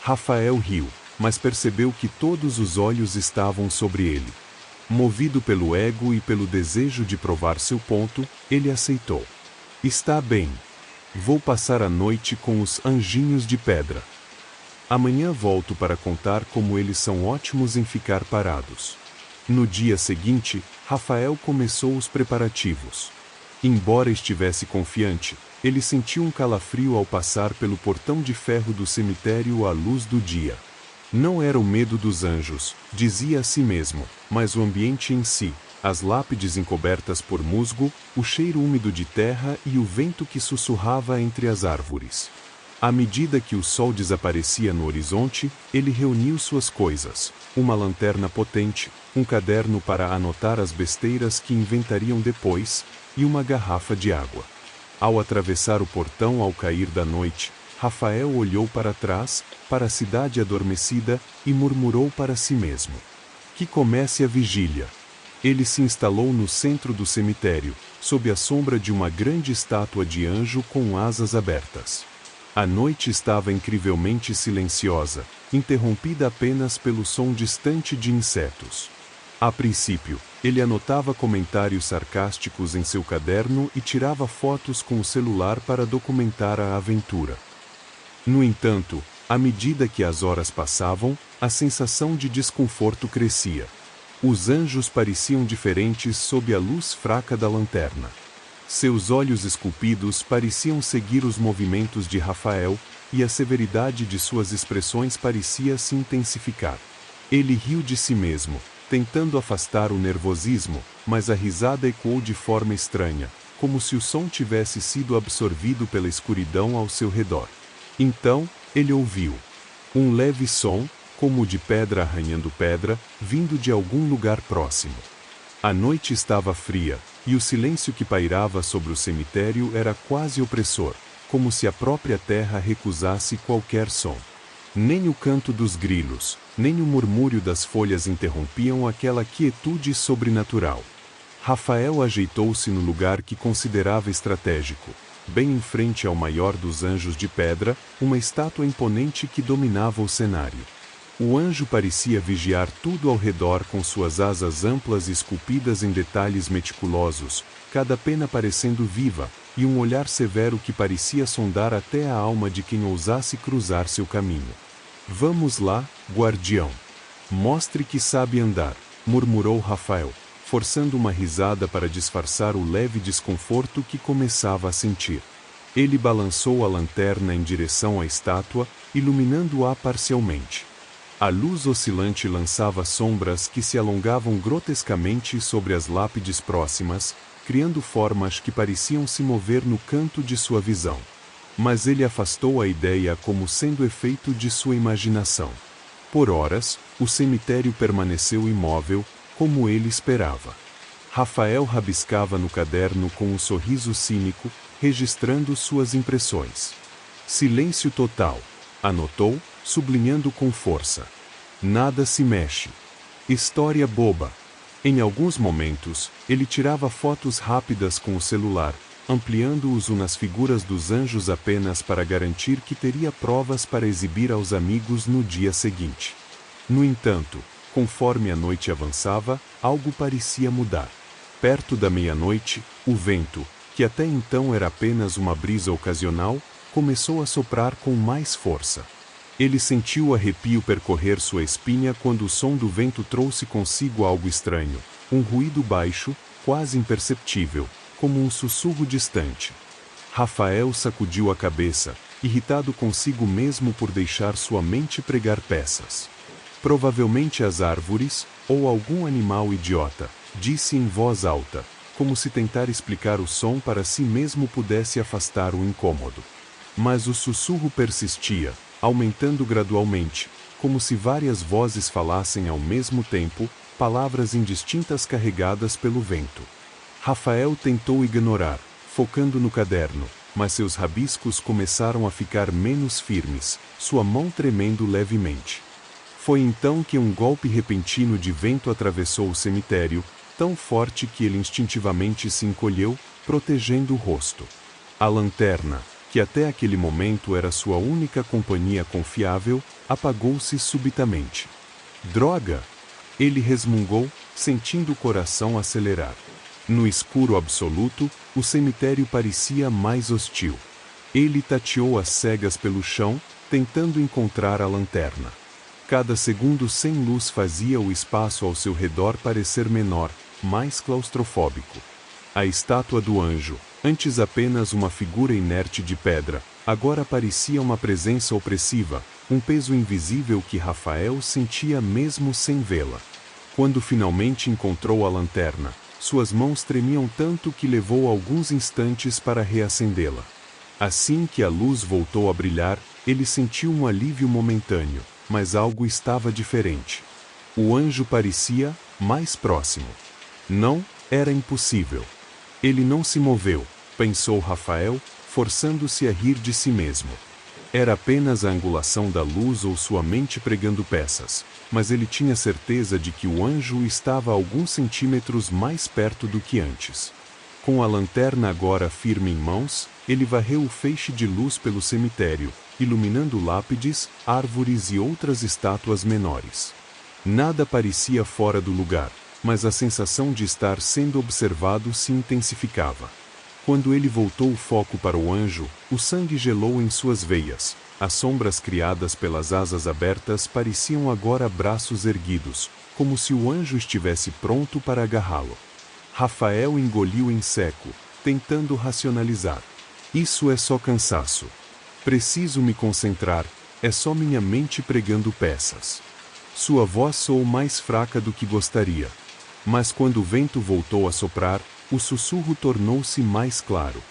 Rafael riu, mas percebeu que todos os olhos estavam sobre ele. Movido pelo ego e pelo desejo de provar seu ponto, ele aceitou. "Está bem. Vou passar a noite com os anjinhos de pedra. Amanhã volto para contar como eles são ótimos em ficar parados." No dia seguinte, Rafael começou os preparativos. Embora estivesse confiante, ele sentiu um calafrio ao passar pelo portão de ferro do cemitério à luz do dia. Não era o medo dos anjos, dizia a si mesmo, mas o ambiente em si, as lápides encobertas por musgo, o cheiro úmido de terra e o vento que sussurrava entre as árvores. À medida que o sol desaparecia no horizonte, ele reuniu suas coisas, uma lanterna potente, um caderno para anotar as besteiras que inventariam depois, e uma garrafa de água. Ao atravessar o portão ao cair da noite, Rafael olhou para trás, para a cidade adormecida, e murmurou para si mesmo: "Que comece a vigília." Ele se instalou no centro do cemitério, sob a sombra de uma grande estátua de anjo com asas abertas. A noite estava incrivelmente silenciosa, interrompida apenas pelo som distante de insetos. A princípio, ele anotava comentários sarcásticos em seu caderno e tirava fotos com o celular para documentar a aventura. No entanto, à medida que as horas passavam, a sensação de desconforto crescia. Os anjos pareciam diferentes sob a luz fraca da lanterna. Seus olhos esculpidos pareciam seguir os movimentos de Rafael, e a severidade de suas expressões parecia se intensificar. Ele riu de si mesmo, tentando afastar o nervosismo, mas a risada ecoou de forma estranha, como se o som tivesse sido absorvido pela escuridão ao seu redor. Então, ele ouviu um leve som, como de pedra arranhando pedra, vindo de algum lugar próximo. A noite estava fria, e o silêncio que pairava sobre o cemitério era quase opressor, como se a própria terra recusasse qualquer som. Nem o canto dos grilos, nem o murmúrio das folhas interrompiam aquela quietude sobrenatural. Rafael ajeitou-se no lugar que considerava estratégico, bem em frente ao maior dos anjos de pedra, uma estátua imponente que dominava o cenário. O anjo parecia vigiar tudo ao redor com suas asas amplas e esculpidas em detalhes meticulosos, cada pena parecendo viva, e um olhar severo que parecia sondar até a alma de quem ousasse cruzar seu caminho. Vamos lá, guardião. Mostre que sabe andar, murmurou Rafael, forçando uma risada para disfarçar o leve desconforto que começava a sentir. Ele balançou a lanterna em direção à estátua, iluminando-a parcialmente. A luz oscilante lançava sombras que se alongavam grotescamente sobre as lápides próximas, criando formas que pareciam se mover no canto de sua visão. Mas ele afastou a ideia como sendo efeito de sua imaginação. Por horas, o cemitério permaneceu imóvel, como ele esperava. Rafael rabiscava no caderno com um sorriso cínico, registrando suas impressões. Silêncio total, anotou, sublinhando com força. Nada se mexe. História boba. Em alguns momentos, ele tirava fotos rápidas com o celular, ampliando-os nas figuras dos anjos apenas para garantir que teria provas para exibir aos amigos no dia seguinte. No entanto, conforme a noite avançava, algo parecia mudar. Perto da meia-noite, o vento, que até então era apenas uma brisa ocasional, começou a soprar com mais força. Ele sentiu o arrepio percorrer sua espinha quando o som do vento trouxe consigo algo estranho, um ruído baixo, quase imperceptível, como um sussurro distante. Rafael sacudiu a cabeça, irritado consigo mesmo por deixar sua mente pregar peças. Provavelmente as árvores, ou algum animal idiota, disse em voz alta, como se tentar explicar o som para si mesmo pudesse afastar o incômodo. Mas o sussurro persistia, aumentando gradualmente, como se várias vozes falassem ao mesmo tempo, palavras indistintas carregadas pelo vento. Rafael tentou ignorar, focando no caderno, mas seus rabiscos começaram a ficar menos firmes, sua mão tremendo levemente. Foi então que um golpe repentino de vento atravessou o cemitério, tão forte que ele instintivamente se encolheu, protegendo o rosto. A lanterna, que até aquele momento era sua única companhia confiável, apagou-se subitamente. Droga! Ele resmungou, sentindo o coração acelerar. No escuro absoluto, o cemitério parecia mais hostil. Ele tateou às cegas pelo chão, tentando encontrar a lanterna. Cada segundo sem luz fazia o espaço ao seu redor parecer menor, mais claustrofóbico. A estátua do anjo, antes apenas uma figura inerte de pedra, agora parecia uma presença opressiva, um peso invisível que Rafael sentia mesmo sem vê-la. Quando finalmente encontrou a lanterna, suas mãos tremiam tanto que levou alguns instantes para reacendê-la. Assim que a luz voltou a brilhar, ele sentiu um alívio momentâneo, mas algo estava diferente. O anjo parecia mais próximo. Não, era impossível. Ele não se moveu, pensou Rafael, forçando-se a rir de si mesmo. Era apenas a angulação da luz ou sua mente pregando peças, mas ele tinha certeza de que o anjo estava a alguns centímetros mais perto do que antes. Com a lanterna agora firme em mãos, ele varreu o feixe de luz pelo cemitério, iluminando lápides, árvores e outras estátuas menores. Nada parecia fora do lugar, mas a sensação de estar sendo observado se intensificava. Quando ele voltou o foco para o anjo, o sangue gelou em suas veias. As sombras criadas pelas asas abertas pareciam agora braços erguidos, como se o anjo estivesse pronto para agarrá-lo. Rafael engoliu em seco, tentando racionalizar. Isso é só cansaço. Preciso me concentrar, é só minha mente pregando peças. Sua voz soou mais fraca do que gostaria. Mas quando o vento voltou a soprar, o sussurro tornou-se mais claro.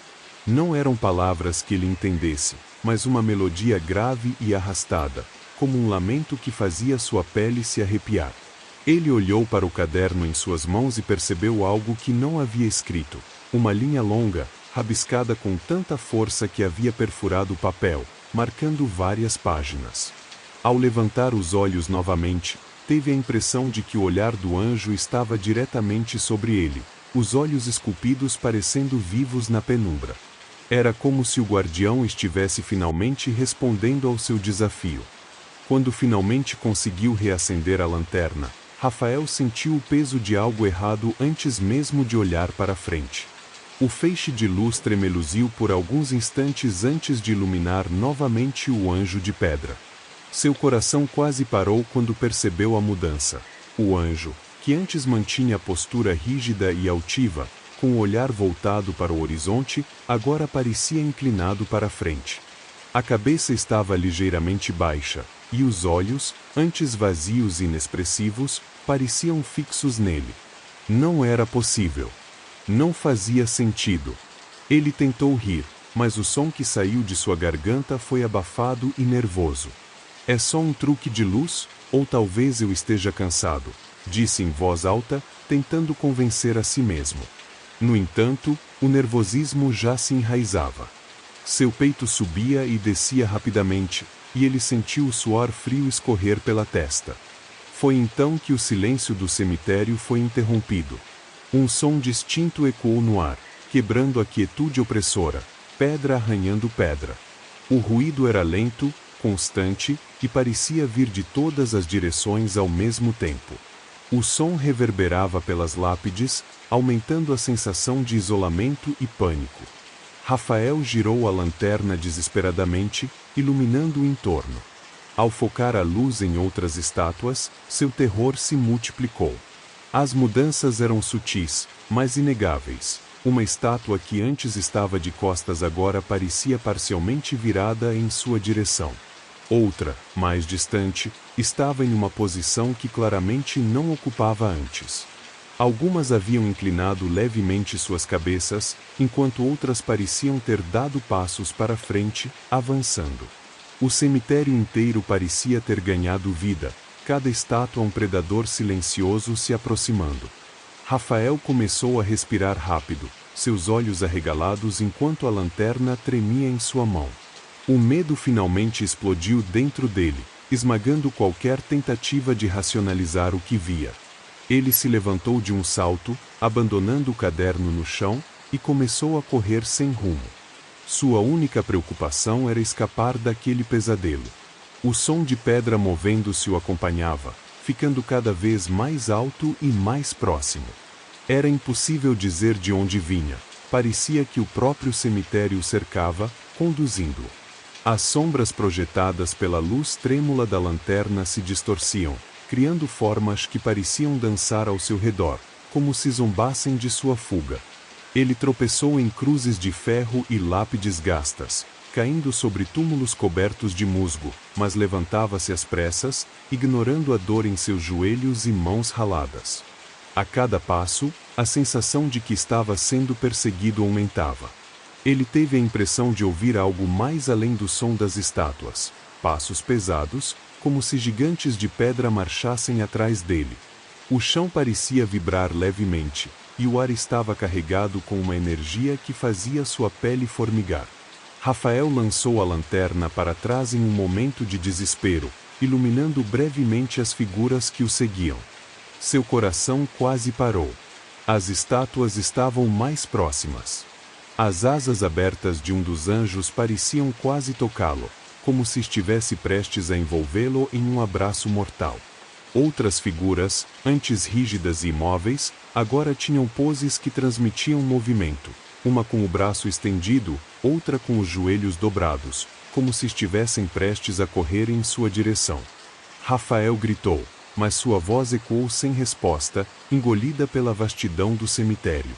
Não eram palavras que ele entendesse, mas uma melodia grave e arrastada, como um lamento que fazia sua pele se arrepiar. Ele olhou para o caderno em suas mãos e percebeu algo que não havia escrito. Uma linha longa, rabiscada com tanta força que havia perfurado o papel, marcando várias páginas. Ao levantar os olhos novamente, teve a impressão de que o olhar do anjo estava diretamente sobre ele, os olhos esculpidos parecendo vivos na penumbra. Era como se o guardião estivesse finalmente respondendo ao seu desafio. Quando finalmente conseguiu reacender a lanterna, Rafael sentiu o peso de algo errado antes mesmo de olhar para frente. O feixe de luz tremeluziu por alguns instantes antes de iluminar novamente o anjo de pedra. Seu coração quase parou quando percebeu a mudança. O anjo, que antes mantinha a postura rígida e altiva, com o olhar voltado para o horizonte, agora parecia inclinado para frente. A cabeça estava ligeiramente baixa, e os olhos, antes vazios e inexpressivos, pareciam fixos nele. Não era possível. Não fazia sentido. Ele tentou rir, mas o som que saiu de sua garganta foi abafado e nervoso. É só um truque de luz, ou talvez eu esteja cansado, disse em voz alta, tentando convencer a si mesmo. No entanto, o nervosismo já se enraizava. Seu peito subia e descia rapidamente, e ele sentiu o suor frio escorrer pela testa. Foi então que o silêncio do cemitério foi interrompido. Um som distinto ecoou no ar, quebrando a quietude opressora, pedra arranhando pedra. O ruído era lento, constante, e parecia vir de todas as direções ao mesmo tempo. O som reverberava pelas lápides, aumentando a sensação de isolamento e pânico. Rafael girou a lanterna desesperadamente, iluminando o entorno. Ao focar a luz em outras estátuas, seu terror se multiplicou. As mudanças eram sutis, mas inegáveis. Uma estátua que antes estava de costas agora parecia parcialmente virada em sua direção. Outra, mais distante, estava em uma posição que claramente não ocupava antes. Algumas haviam inclinado levemente suas cabeças, enquanto outras pareciam ter dado passos para frente, avançando. O cemitério inteiro parecia ter ganhado vida, cada estátua um predador silencioso se aproximando. Rafael começou a respirar rápido, seus olhos arregalados enquanto a lanterna tremia em sua mão. O medo finalmente explodiu dentro dele, esmagando qualquer tentativa de racionalizar o que via. Ele se levantou de um salto, abandonando o caderno no chão, e começou a correr sem rumo. Sua única preocupação era escapar daquele pesadelo. O som de pedra movendo-se o acompanhava, ficando cada vez mais alto e mais próximo. Era impossível dizer de onde vinha, parecia que o próprio cemitério o cercava, conduzindo-o. As sombras projetadas pela luz trêmula da lanterna se distorciam, criando formas que pareciam dançar ao seu redor, como se zombassem de sua fuga. Ele tropeçou em cruzes de ferro e lápides gastas, caindo sobre túmulos cobertos de musgo, mas levantava-se às pressas, ignorando a dor em seus joelhos e mãos raladas. A cada passo, a sensação de que estava sendo perseguido aumentava. Ele teve a impressão de ouvir algo mais além do som das estátuas, passos pesados, como se gigantes de pedra marchassem atrás dele. O chão parecia vibrar levemente, e o ar estava carregado com uma energia que fazia sua pele formigar. Rafael lançou a lanterna para trás em um momento de desespero, iluminando brevemente as figuras que o seguiam. Seu coração quase parou. As estátuas estavam mais próximas. As asas abertas de um dos anjos pareciam quase tocá-lo, como se estivesse prestes a envolvê-lo em um abraço mortal. Outras figuras, antes rígidas e imóveis, agora tinham poses que transmitiam movimento, uma com o braço estendido, outra com os joelhos dobrados, como se estivessem prestes a correr em sua direção. Rafael gritou, mas sua voz ecoou sem resposta, engolida pela vastidão do cemitério.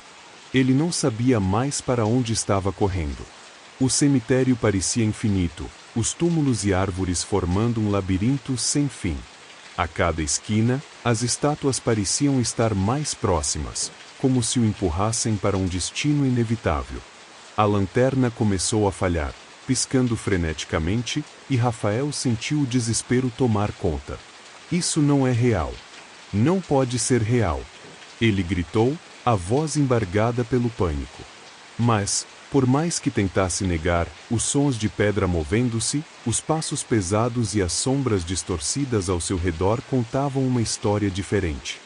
Ele não sabia mais para onde estava correndo. O cemitério parecia infinito, os túmulos e árvores formando um labirinto sem fim. A cada esquina, as estátuas pareciam estar mais próximas, como se o empurrassem para um destino inevitável. A lanterna começou a falhar, piscando freneticamente, e Rafael sentiu o desespero tomar conta. Isso não é real. Não pode ser real. Ele gritou, a voz embargada pelo pânico. Mas, Por mais que tentasse negar, os sons de pedra movendo-se, os passos pesados e as sombras distorcidas ao seu redor contavam uma história diferente.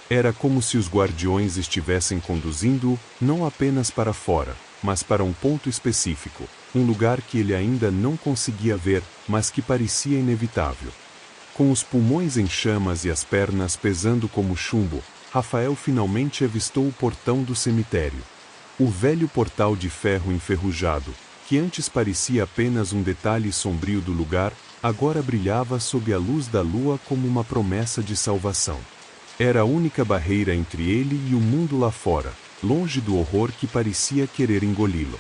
Era como se os guardiões estivessem conduzindo-o, não apenas para fora, mas para um ponto específico, um lugar que ele ainda não conseguia ver, mas que parecia inevitável. Com os pulmões em chamas e as pernas pesando como chumbo, Rafael finalmente avistou o portão do cemitério. O velho portal de ferro enferrujado, que antes parecia apenas um detalhe sombrio do lugar, agora brilhava sob a luz da lua como uma promessa de salvação. Era a única barreira entre ele e o mundo lá fora, longe do horror que parecia querer engoli-lo.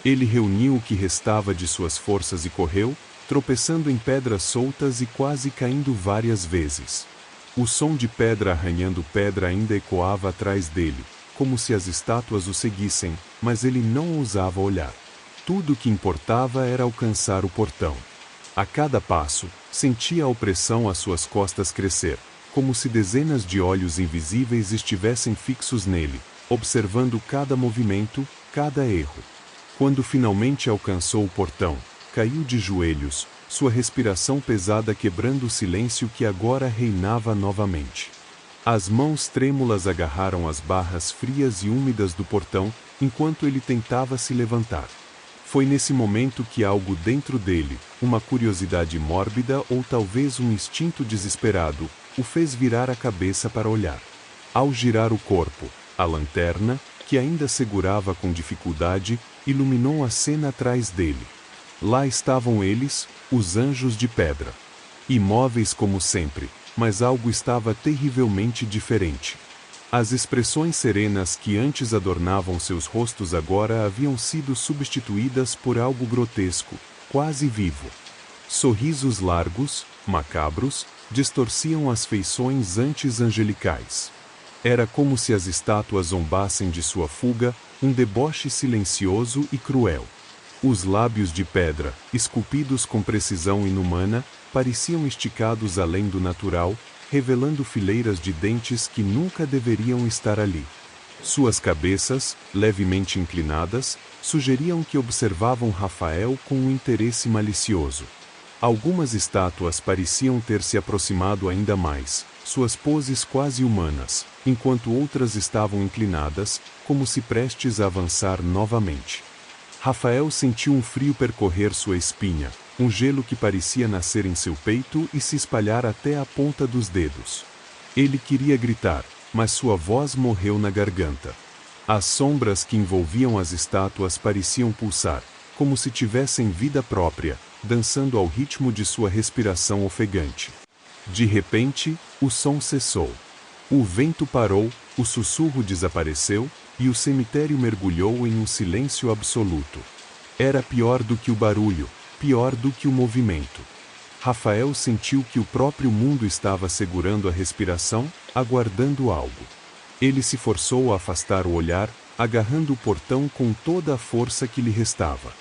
Ele reuniu o que restava de suas forças e correu, tropeçando em pedras soltas e quase caindo várias vezes. O som de pedra arranhando pedra ainda ecoava atrás dele, como se as estátuas o seguissem, mas ele não ousava olhar. Tudo o que importava era alcançar o portão. A cada passo, sentia a opressão às suas costas crescer, como se dezenas de olhos invisíveis estivessem fixos nele, observando cada movimento, cada erro. Quando finalmente alcançou o portão, caiu de joelhos, sua respiração pesada quebrando o silêncio que agora reinava novamente. As mãos trêmulas agarraram as barras frias e úmidas do portão, enquanto ele tentava se levantar. Foi nesse momento que algo dentro dele, uma curiosidade mórbida ou talvez um instinto desesperado, o fez virar a cabeça para olhar. Ao girar o corpo, a lanterna, que ainda segurava com dificuldade, iluminou a cena atrás dele. Lá estavam eles, os anjos de pedra. Imóveis como sempre, mas algo estava terrivelmente diferente. As expressões serenas que antes adornavam seus rostos agora haviam sido substituídas por algo grotesco, quase vivo. Sorrisos largos, macabros, distorciam as feições antes angelicais. Era como se as estátuas zombassem de sua fuga, um deboche silencioso e cruel. Os lábios de pedra, esculpidos com precisão inumana, pareciam esticados além do natural, revelando fileiras de dentes que nunca deveriam estar ali. Suas cabeças, levemente inclinadas, sugeriam que observavam Rafael com um interesse malicioso. Algumas estátuas pareciam ter se aproximado ainda mais, suas poses quase humanas, enquanto outras estavam inclinadas, como se prestes a avançar novamente. Rafael sentiu um frio percorrer sua espinha, um gelo que parecia nascer em seu peito e se espalhar até a ponta dos dedos. Ele queria gritar, mas sua voz morreu na garganta. As sombras que envolviam as estátuas pareciam pulsar, como se tivessem vida própria, dançando ao ritmo de sua respiração ofegante. De repente, o som cessou. O vento parou, o sussurro desapareceu, e o cemitério mergulhou em um silêncio absoluto. Era pior do que o barulho, pior do que o movimento. Rafael sentiu que o próprio mundo estava segurando a respiração, aguardando algo. Ele se forçou a afastar o olhar, agarrando o portão com toda a força que lhe restava.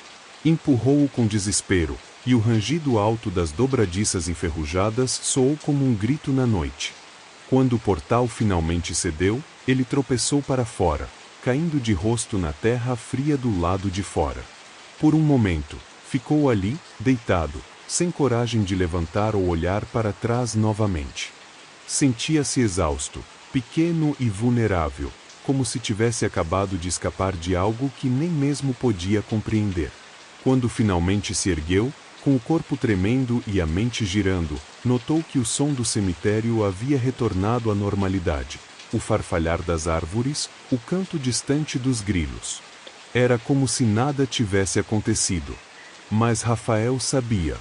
Empurrou-o com desespero, e o rangido alto das dobradiças enferrujadas soou como um grito na noite. Quando o portal finalmente cedeu, ele tropeçou para fora, caindo de rosto na terra fria do lado de fora. Por um momento, ficou ali, deitado, sem coragem de levantar ou olhar para trás novamente. Sentia-se exausto, pequeno e vulnerável, como se tivesse acabado de escapar de algo que nem mesmo podia compreender. Quando finalmente se ergueu, com o corpo tremendo e a mente girando, notou que o som do cemitério havia retornado à normalidade. O farfalhar das árvores, o canto distante dos grilos. Era como se nada tivesse acontecido. Mas Rafael sabia.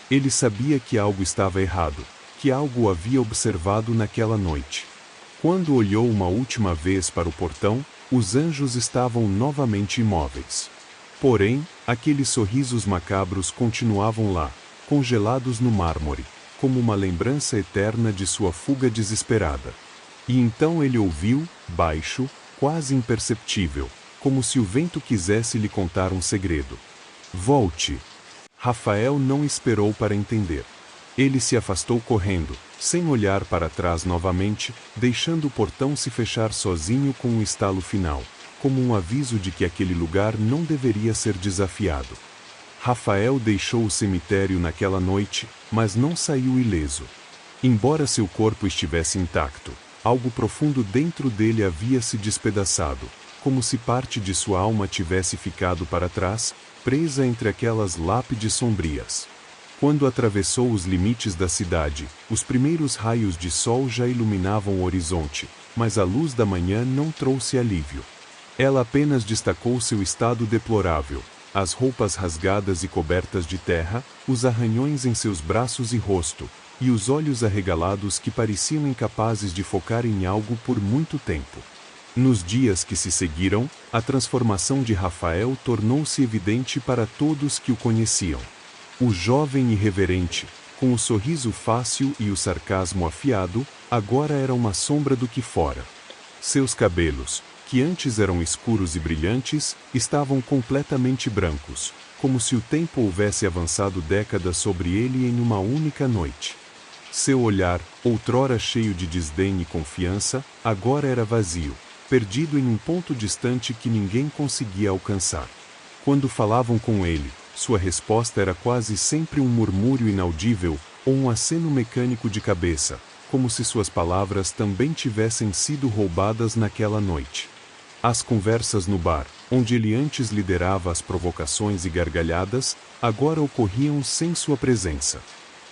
Ele sabia que algo estava errado, que algo o havia observado naquela noite. Quando olhou uma última vez para o portão, os anjos estavam novamente imóveis. Porém, aqueles sorrisos macabros continuavam lá, congelados no mármore, como uma lembrança eterna de sua fuga desesperada. E então ele ouviu, baixo, quase imperceptível, como se o vento quisesse lhe contar um segredo. Volte. Rafael não esperou para entender. Ele se afastou correndo, sem olhar para trás novamente, deixando o portão se fechar sozinho com um estalo final. como um aviso de que aquele lugar não deveria ser desafiado. Rafael deixou o cemitério naquela noite, mas não saiu ileso. Embora seu corpo estivesse intacto, algo profundo dentro dele havia se despedaçado, como se parte de sua alma tivesse ficado para trás, presa entre aquelas lápides sombrias. Quando atravessou os limites da cidade, os primeiros raios de sol já iluminavam o horizonte, mas a luz da manhã não trouxe alívio. Ela apenas destacou seu estado deplorável, as roupas rasgadas e cobertas de terra, os arranhões em seus braços e rosto, e os olhos arregalados que pareciam incapazes de focar em algo por muito tempo. Nos dias que se seguiram, a transformação de Rafael tornou-se evidente para todos que o conheciam. O jovem irreverente, com o sorriso fácil e o sarcasmo afiado, agora era uma sombra do que fora. Seus cabelos, que antes eram escuros e brilhantes, estavam completamente brancos, como se o tempo houvesse avançado décadas sobre ele em uma única noite. Seu olhar, outrora cheio de desdém e confiança, agora era vazio, perdido em um ponto distante que ninguém conseguia alcançar. Quando falavam com ele, sua resposta era quase sempre um murmúrio inaudível ou um aceno mecânico de cabeça, como se suas palavras também tivessem sido roubadas naquela noite. As conversas no bar, onde ele antes liderava as provocações e gargalhadas, agora ocorriam sem sua presença.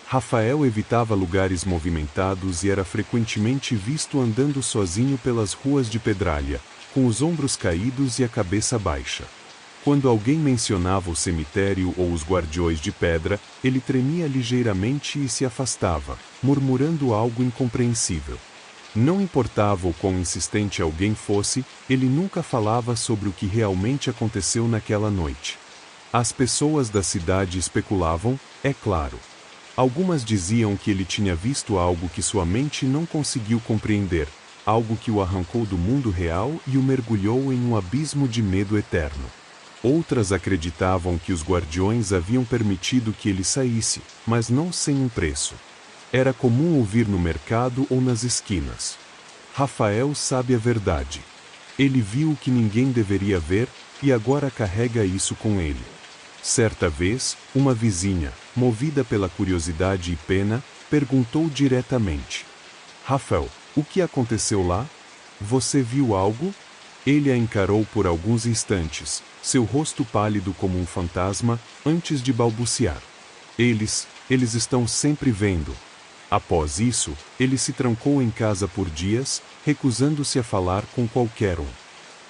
Rafael evitava lugares movimentados e era frequentemente visto andando sozinho pelas ruas de Pedralha, com os ombros caídos e a cabeça baixa. Quando alguém mencionava o cemitério ou os guardiões de pedra, ele tremia ligeiramente e se afastava, murmurando algo incompreensível. Não importava o quão insistente alguém fosse, ele nunca falava sobre o que realmente aconteceu naquela noite. As pessoas da cidade especulavam, é claro. Algumas diziam que ele tinha visto algo que sua mente não conseguiu compreender, algo que o arrancou do mundo real e o mergulhou em um abismo de medo eterno. Outras acreditavam que os guardiões haviam permitido que ele saísse, mas não sem um preço. Era comum ouvir no mercado ou nas esquinas. Rafael sabe a verdade. Ele viu o que ninguém deveria ver, e agora carrega isso com ele. Certa vez, uma vizinha, movida pela curiosidade e pena, perguntou diretamente: Rafael, o que aconteceu lá? Você viu algo? Ele a encarou por alguns instantes, seu rosto pálido como um fantasma, antes de balbuciar. Eles estão sempre vendo. Após isso, ele se trancou em casa por dias, recusando-se a falar com qualquer um.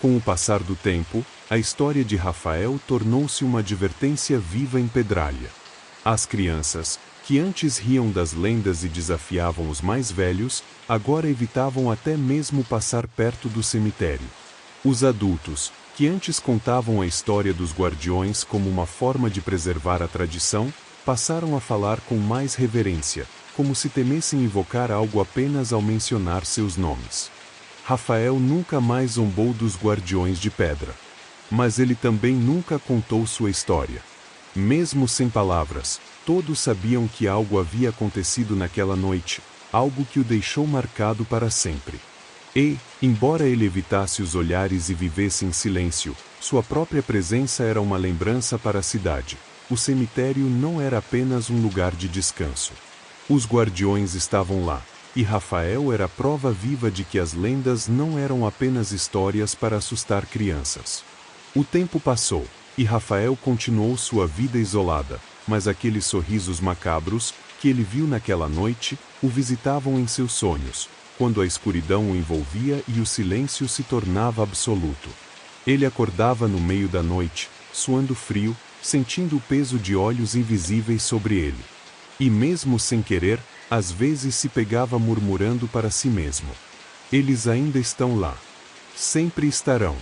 Com o passar do tempo, a história de Rafael tornou-se uma advertência viva em Pedralha. As crianças, que antes riam das lendas e desafiavam os mais velhos, agora evitavam até mesmo passar perto do cemitério. Os adultos, que antes contavam a história dos guardiões como uma forma de preservar a tradição, passaram a falar com mais reverência, como se temessem invocar algo apenas ao mencionar seus nomes. Rafael nunca mais zombou dos guardiões de pedra. Mas ele também nunca contou sua história. Mesmo sem palavras, todos sabiam que algo havia acontecido naquela noite, algo que o deixou marcado para sempre. E, embora ele evitasse os olhares e vivesse em silêncio, sua própria presença era uma lembrança para a cidade. O cemitério não era apenas um lugar de descanso. Os guardiões estavam lá, e Rafael era a prova viva de que as lendas não eram apenas histórias para assustar crianças. O tempo passou, e Rafael continuou sua vida isolada, mas aqueles sorrisos macabros, que ele viu naquela noite, o visitavam em seus sonhos, quando a escuridão o envolvia e o silêncio se tornava absoluto. Ele acordava no meio da noite, suando frio, sentindo o peso de olhos invisíveis sobre ele. E mesmo sem querer, às vezes se pegava murmurando para si mesmo: eles ainda estão lá. Sempre estarão.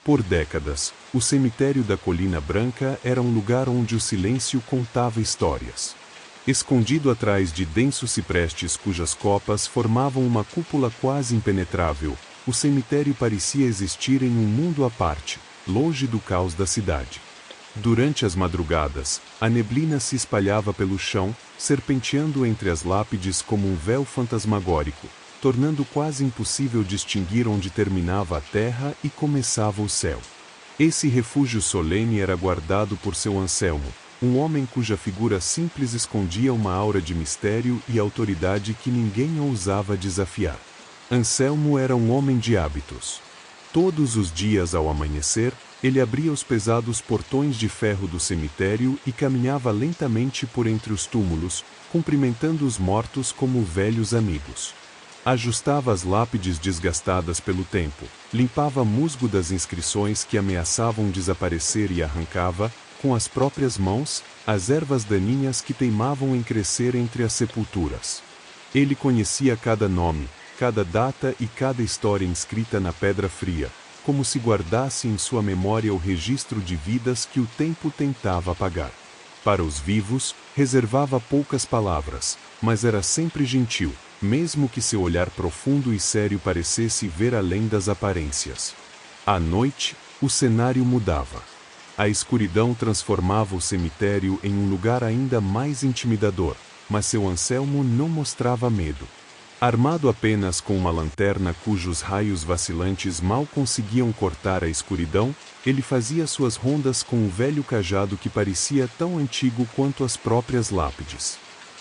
Por décadas, o cemitério da Colina Branca era um lugar onde o silêncio contava histórias. Escondido atrás de densos ciprestes cujas copas formavam uma cúpula quase impenetrável, o cemitério parecia existir em um mundo à parte, longe do caos da cidade. Durante as madrugadas, a neblina se espalhava pelo chão, serpenteando entre as lápides como um véu fantasmagórico, tornando quase impossível distinguir onde terminava a terra e começava o céu. Esse refúgio solene era guardado por seu Anselmo, um homem cuja figura simples escondia uma aura de mistério e autoridade que ninguém ousava desafiar. Anselmo era um homem de hábitos. Todos os dias ao amanhecer, ele abria os pesados portões de ferro do cemitério e caminhava lentamente por entre os túmulos, cumprimentando os mortos como velhos amigos. Ajustava as lápides desgastadas pelo tempo, limpava musgo das inscrições que ameaçavam desaparecer e arrancava, com as próprias mãos, as ervas daninhas que teimavam em crescer entre as sepulturas. Ele conhecia cada nome, cada data e cada história inscrita na pedra fria, como se guardasse em sua memória o registro de vidas que o tempo tentava apagar. Para os vivos, reservava poucas palavras, mas era sempre gentil, mesmo que seu olhar profundo e sério parecesse ver além das aparências. À noite, o cenário mudava. A escuridão transformava o cemitério em um lugar ainda mais intimidador, mas seu Anselmo não mostrava medo. Armado apenas com uma lanterna cujos raios vacilantes mal conseguiam cortar a escuridão, ele fazia suas rondas com o velho cajado que parecia tão antigo quanto as próprias lápides.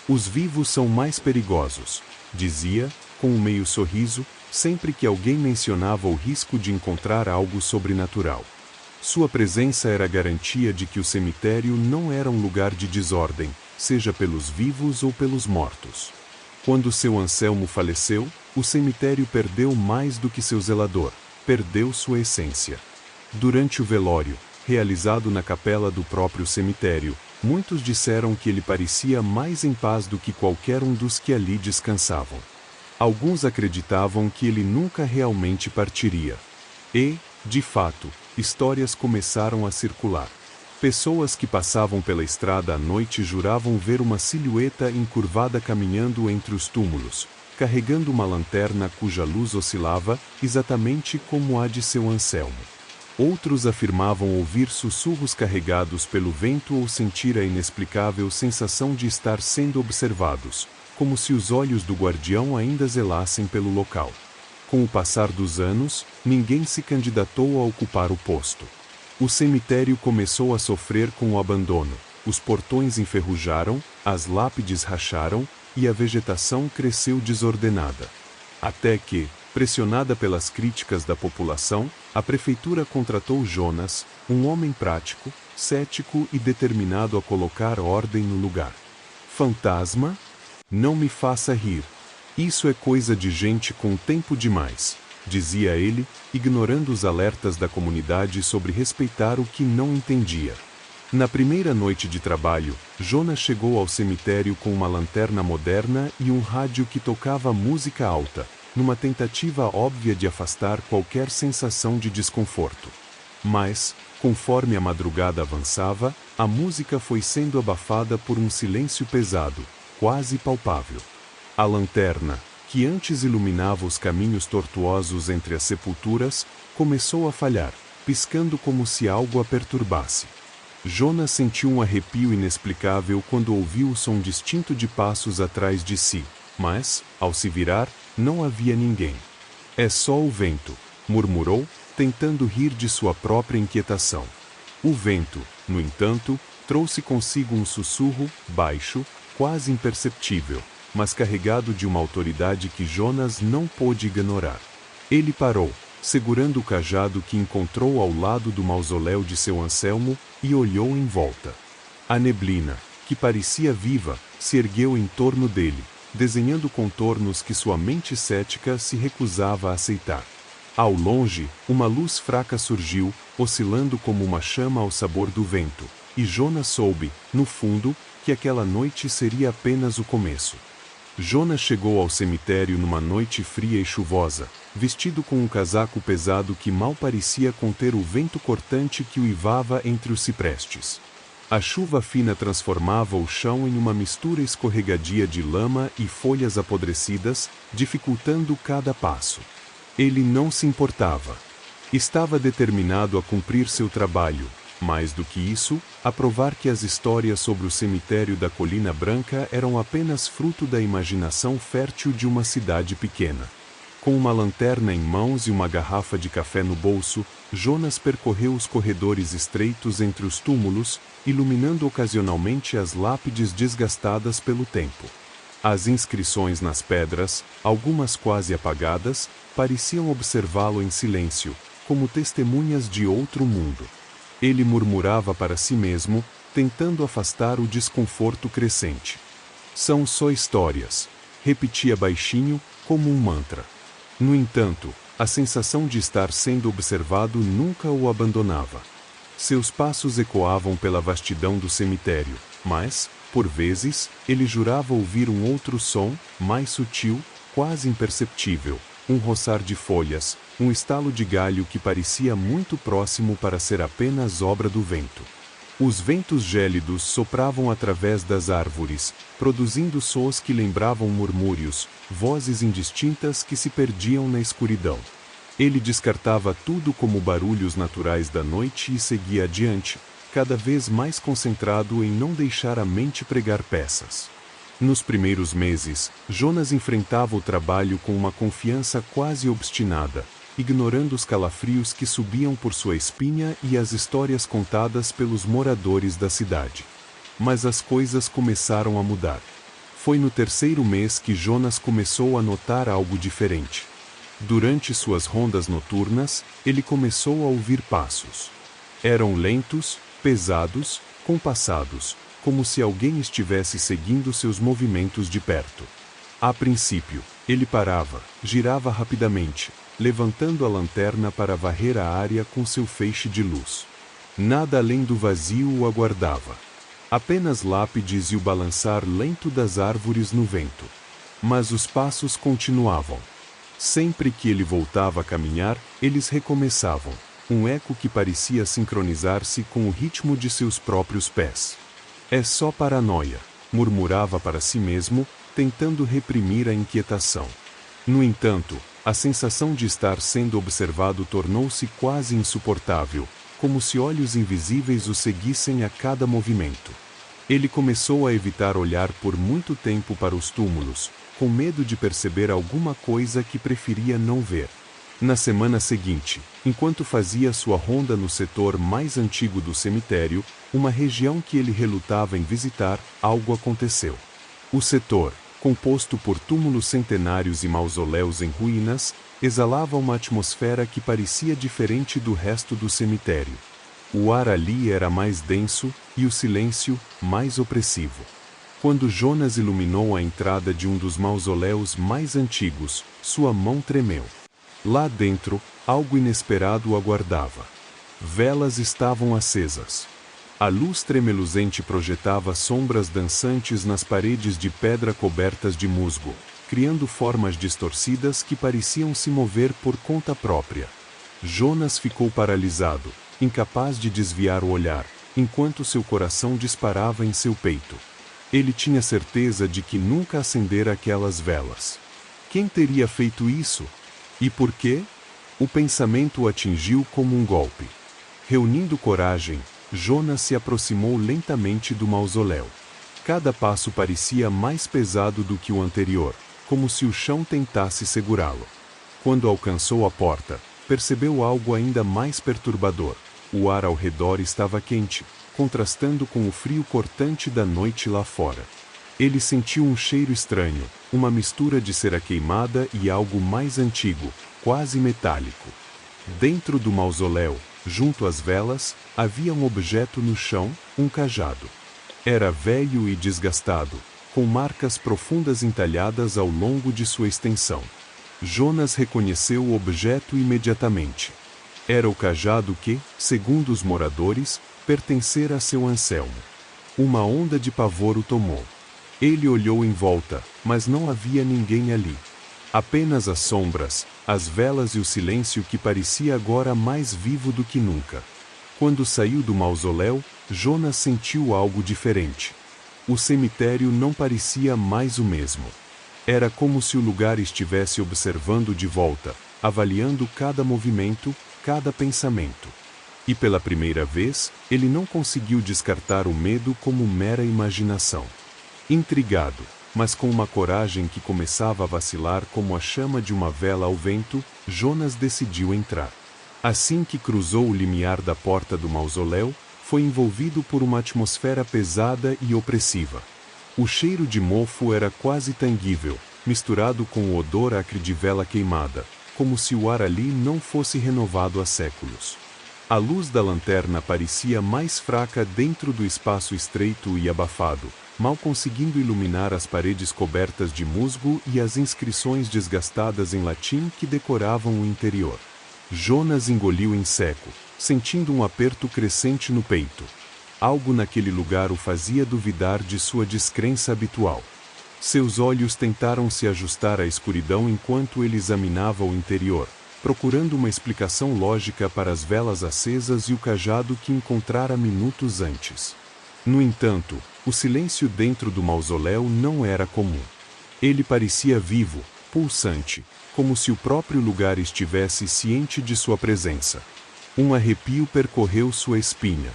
Os vivos são mais perigosos, dizia, com um meio sorriso, sempre que alguém mencionava o risco de encontrar algo sobrenatural. Sua presença era garantia de que o cemitério não era um lugar de desordem, seja pelos vivos ou pelos mortos. Quando seu Anselmo faleceu, o cemitério perdeu mais do que seu zelador, perdeu sua essência. Durante o velório, realizado na capela do próprio cemitério, muitos disseram que ele parecia mais em paz do que qualquer um dos que ali descansavam. Alguns acreditavam que ele nunca realmente partiria. E, de fato, histórias começaram a circular. Pessoas que passavam pela estrada à noite juravam ver uma silhueta encurvada caminhando entre os túmulos, carregando uma lanterna cuja luz oscilava, exatamente como a de seu Anselmo. Outros afirmavam ouvir sussurros carregados pelo vento ou sentir a inexplicável sensação de estar sendo observados, como se os olhos do guardião ainda zelassem pelo local. Com o passar dos anos, ninguém se candidatou a ocupar o posto. O cemitério começou a sofrer com o abandono, os portões enferrujaram, as lápides racharam, e a vegetação cresceu desordenada. Até que, pressionada pelas críticas da população, a prefeitura contratou Jonas, um homem prático, cético e determinado a colocar ordem no lugar. Fantasma? Não me faça rir. Isso é coisa de gente com tempo demais, dizia ele, ignorando os alertas da comunidade sobre respeitar o que não entendia. Na primeira noite de trabalho, Jonas chegou ao cemitério com uma lanterna moderna e um rádio que tocava música alta, numa tentativa óbvia de afastar qualquer sensação de desconforto. Mas, conforme a madrugada avançava, a música foi sendo abafada por um silêncio pesado, quase palpável. A lanterna, que antes iluminava os caminhos tortuosos entre as sepulturas, começou a falhar, piscando como se algo a perturbasse. Jonas sentiu um arrepio inexplicável quando ouviu o som distinto de passos atrás de si, mas, ao se virar, não havia ninguém. É só o vento, murmurou, tentando rir de sua própria inquietação. O vento, no entanto, trouxe consigo um sussurro, baixo, quase imperceptível, mas carregado de uma autoridade que Jonas não pôde ignorar. Ele parou, segurando o cajado que encontrou ao lado do mausoléu de seu Anselmo, e olhou em volta. A neblina, que parecia viva, se ergueu em torno dele, desenhando contornos que sua mente cética se recusava a aceitar. Ao longe, uma luz fraca surgiu, oscilando como uma chama ao sabor do vento, e Jonas soube, no fundo, que aquela noite seria apenas o começo. Jonas chegou ao cemitério numa noite fria e chuvosa, vestido com um casaco pesado que mal parecia conter o vento cortante que uivava entre os ciprestes. A chuva fina transformava o chão em uma mistura escorregadia de lama e folhas apodrecidas, dificultando cada passo. Ele não se importava. Estava determinado a cumprir seu trabalho, Mais do que isso, a provar que as histórias sobre o cemitério da Colina Branca eram apenas fruto da imaginação fértil de uma cidade pequena. Com uma lanterna em mãos e uma garrafa de café no bolso, Jonas percorreu os corredores estreitos entre os túmulos, iluminando ocasionalmente as lápides desgastadas pelo tempo. As inscrições nas pedras, algumas quase apagadas, pareciam observá-lo em silêncio, como testemunhas de outro mundo. Ele murmurava para si mesmo, tentando afastar o desconforto crescente. São só histórias, repetia baixinho, como um mantra. No entanto, a sensação de estar sendo observado nunca o abandonava. Seus passos ecoavam pela vastidão do cemitério, mas, por vezes, ele jurava ouvir um outro som, mais sutil, quase imperceptível, um roçar de folhas, um estalo de galho que parecia muito próximo para ser apenas obra do vento. Os ventos gélidos sopravam através das árvores, produzindo sons que lembravam murmúrios, vozes indistintas que se perdiam na escuridão. Ele descartava tudo como barulhos naturais da noite e seguia adiante, cada vez mais concentrado em não deixar a mente pregar peças. Nos primeiros meses, Jonas enfrentava o trabalho com uma confiança quase obstinada, ignorando os calafrios que subiam por sua espinha e as histórias contadas pelos moradores da cidade. Mas as coisas começaram a mudar. Foi no terceiro mês que Jonas começou a notar algo diferente. Durante suas rondas noturnas, ele começou a ouvir passos. Eram lentos, pesados, compassados, como se alguém estivesse seguindo seus movimentos de perto. A princípio, ele parava, girava rapidamente, levantando a lanterna para varrer a área com seu feixe de luz. Nada além do vazio o aguardava. Apenas lápides e o balançar lento das árvores no vento. Mas os passos continuavam. Sempre que ele voltava a caminhar, eles recomeçavam, um eco que parecia sincronizar-se com o ritmo de seus próprios pés. É só paranoia, murmurava para si mesmo, tentando reprimir a inquietação. No entanto, a sensação de estar sendo observado tornou-se quase insuportável, como se olhos invisíveis o seguissem a cada movimento. Ele começou a evitar olhar por muito tempo para os túmulos, com medo de perceber alguma coisa que preferia não ver. Na semana seguinte, enquanto fazia sua ronda no setor mais antigo do cemitério, uma região que ele relutava em visitar, algo aconteceu. O setor, composto por túmulos centenários e mausoléus em ruínas, exalava uma atmosfera que parecia diferente do resto do cemitério. O ar ali era mais denso, e o silêncio, mais opressivo. Quando Jonas iluminou a entrada de um dos mausoléus mais antigos, sua mão tremeu. Lá dentro, algo inesperado o aguardava. Velas estavam acesas. A luz tremeluzente projetava sombras dançantes nas paredes de pedra cobertas de musgo, criando formas distorcidas que pareciam se mover por conta própria. Jonas ficou paralisado, incapaz de desviar o olhar, enquanto seu coração disparava em seu peito. Ele tinha certeza de que nunca acendera aquelas velas. Quem teria feito isso? E por quê? O pensamento o atingiu como um golpe. Reunindo coragem, Jonas se aproximou lentamente do mausoléu. Cada passo parecia mais pesado do que o anterior, como se o chão tentasse segurá-lo. Quando alcançou a porta, percebeu algo ainda mais perturbador. O ar ao redor estava quente, contrastando com o frio cortante da noite lá fora. Ele sentiu um cheiro estranho, uma mistura de cera queimada e algo mais antigo, quase metálico. Dentro do mausoléu, junto às velas, havia um objeto no chão, um cajado. Era velho e desgastado, com marcas profundas entalhadas ao longo de sua extensão. Jonas reconheceu o objeto imediatamente. Era o cajado que, segundo os moradores, pertencera a seu Anselmo. Uma onda de pavor o tomou. Ele olhou em volta, mas não havia ninguém ali. Apenas as sombras, as velas e o silêncio que parecia agora mais vivo do que nunca. Quando saiu do mausoléu, Jonas sentiu algo diferente. O cemitério não parecia mais o mesmo. Era como se o lugar estivesse observando de volta, avaliando cada movimento, cada pensamento. E pela primeira vez, ele não conseguiu descartar o medo como mera imaginação. Intrigado, mas com uma coragem que começava a vacilar como a chama de uma vela ao vento, Jonas decidiu entrar. Assim que cruzou o limiar da porta do mausoléu, foi envolvido por uma atmosfera pesada e opressiva. O cheiro de mofo era quase tangível, misturado com o odor acre de vela queimada, como se o ar ali não fosse renovado há séculos. A luz da lanterna parecia mais fraca dentro do espaço estreito e abafado, mal conseguindo iluminar as paredes cobertas de musgo e as inscrições desgastadas em latim que decoravam o interior. Jonas engoliu em seco, sentindo um aperto crescente no peito. Algo naquele lugar o fazia duvidar de sua descrença habitual. Seus olhos tentaram se ajustar à escuridão enquanto ele examinava o interior, procurando uma explicação lógica para as velas acesas e o cajado que encontrara minutos antes. No entanto, o silêncio dentro do mausoléu não era comum. Ele parecia vivo, pulsante, como se o próprio lugar estivesse ciente de sua presença. Um arrepio percorreu sua espinha.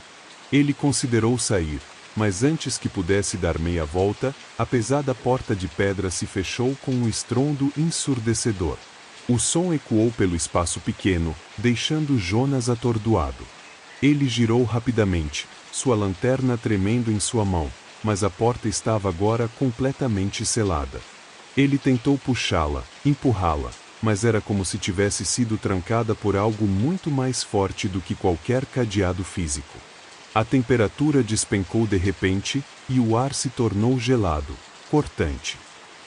Ele considerou sair, mas antes que pudesse dar meia volta, a pesada porta de pedra se fechou com um estrondo ensurdecedor. O som ecoou pelo espaço pequeno, deixando Jonas atordoado. Ele girou rapidamente, sua lanterna tremendo em sua mão, mas a porta estava agora completamente selada. Ele tentou puxá-la, empurrá-la, mas era como se tivesse sido trancada por algo muito mais forte do que qualquer cadeado físico. A temperatura despencou de repente, e o ar se tornou gelado, cortante.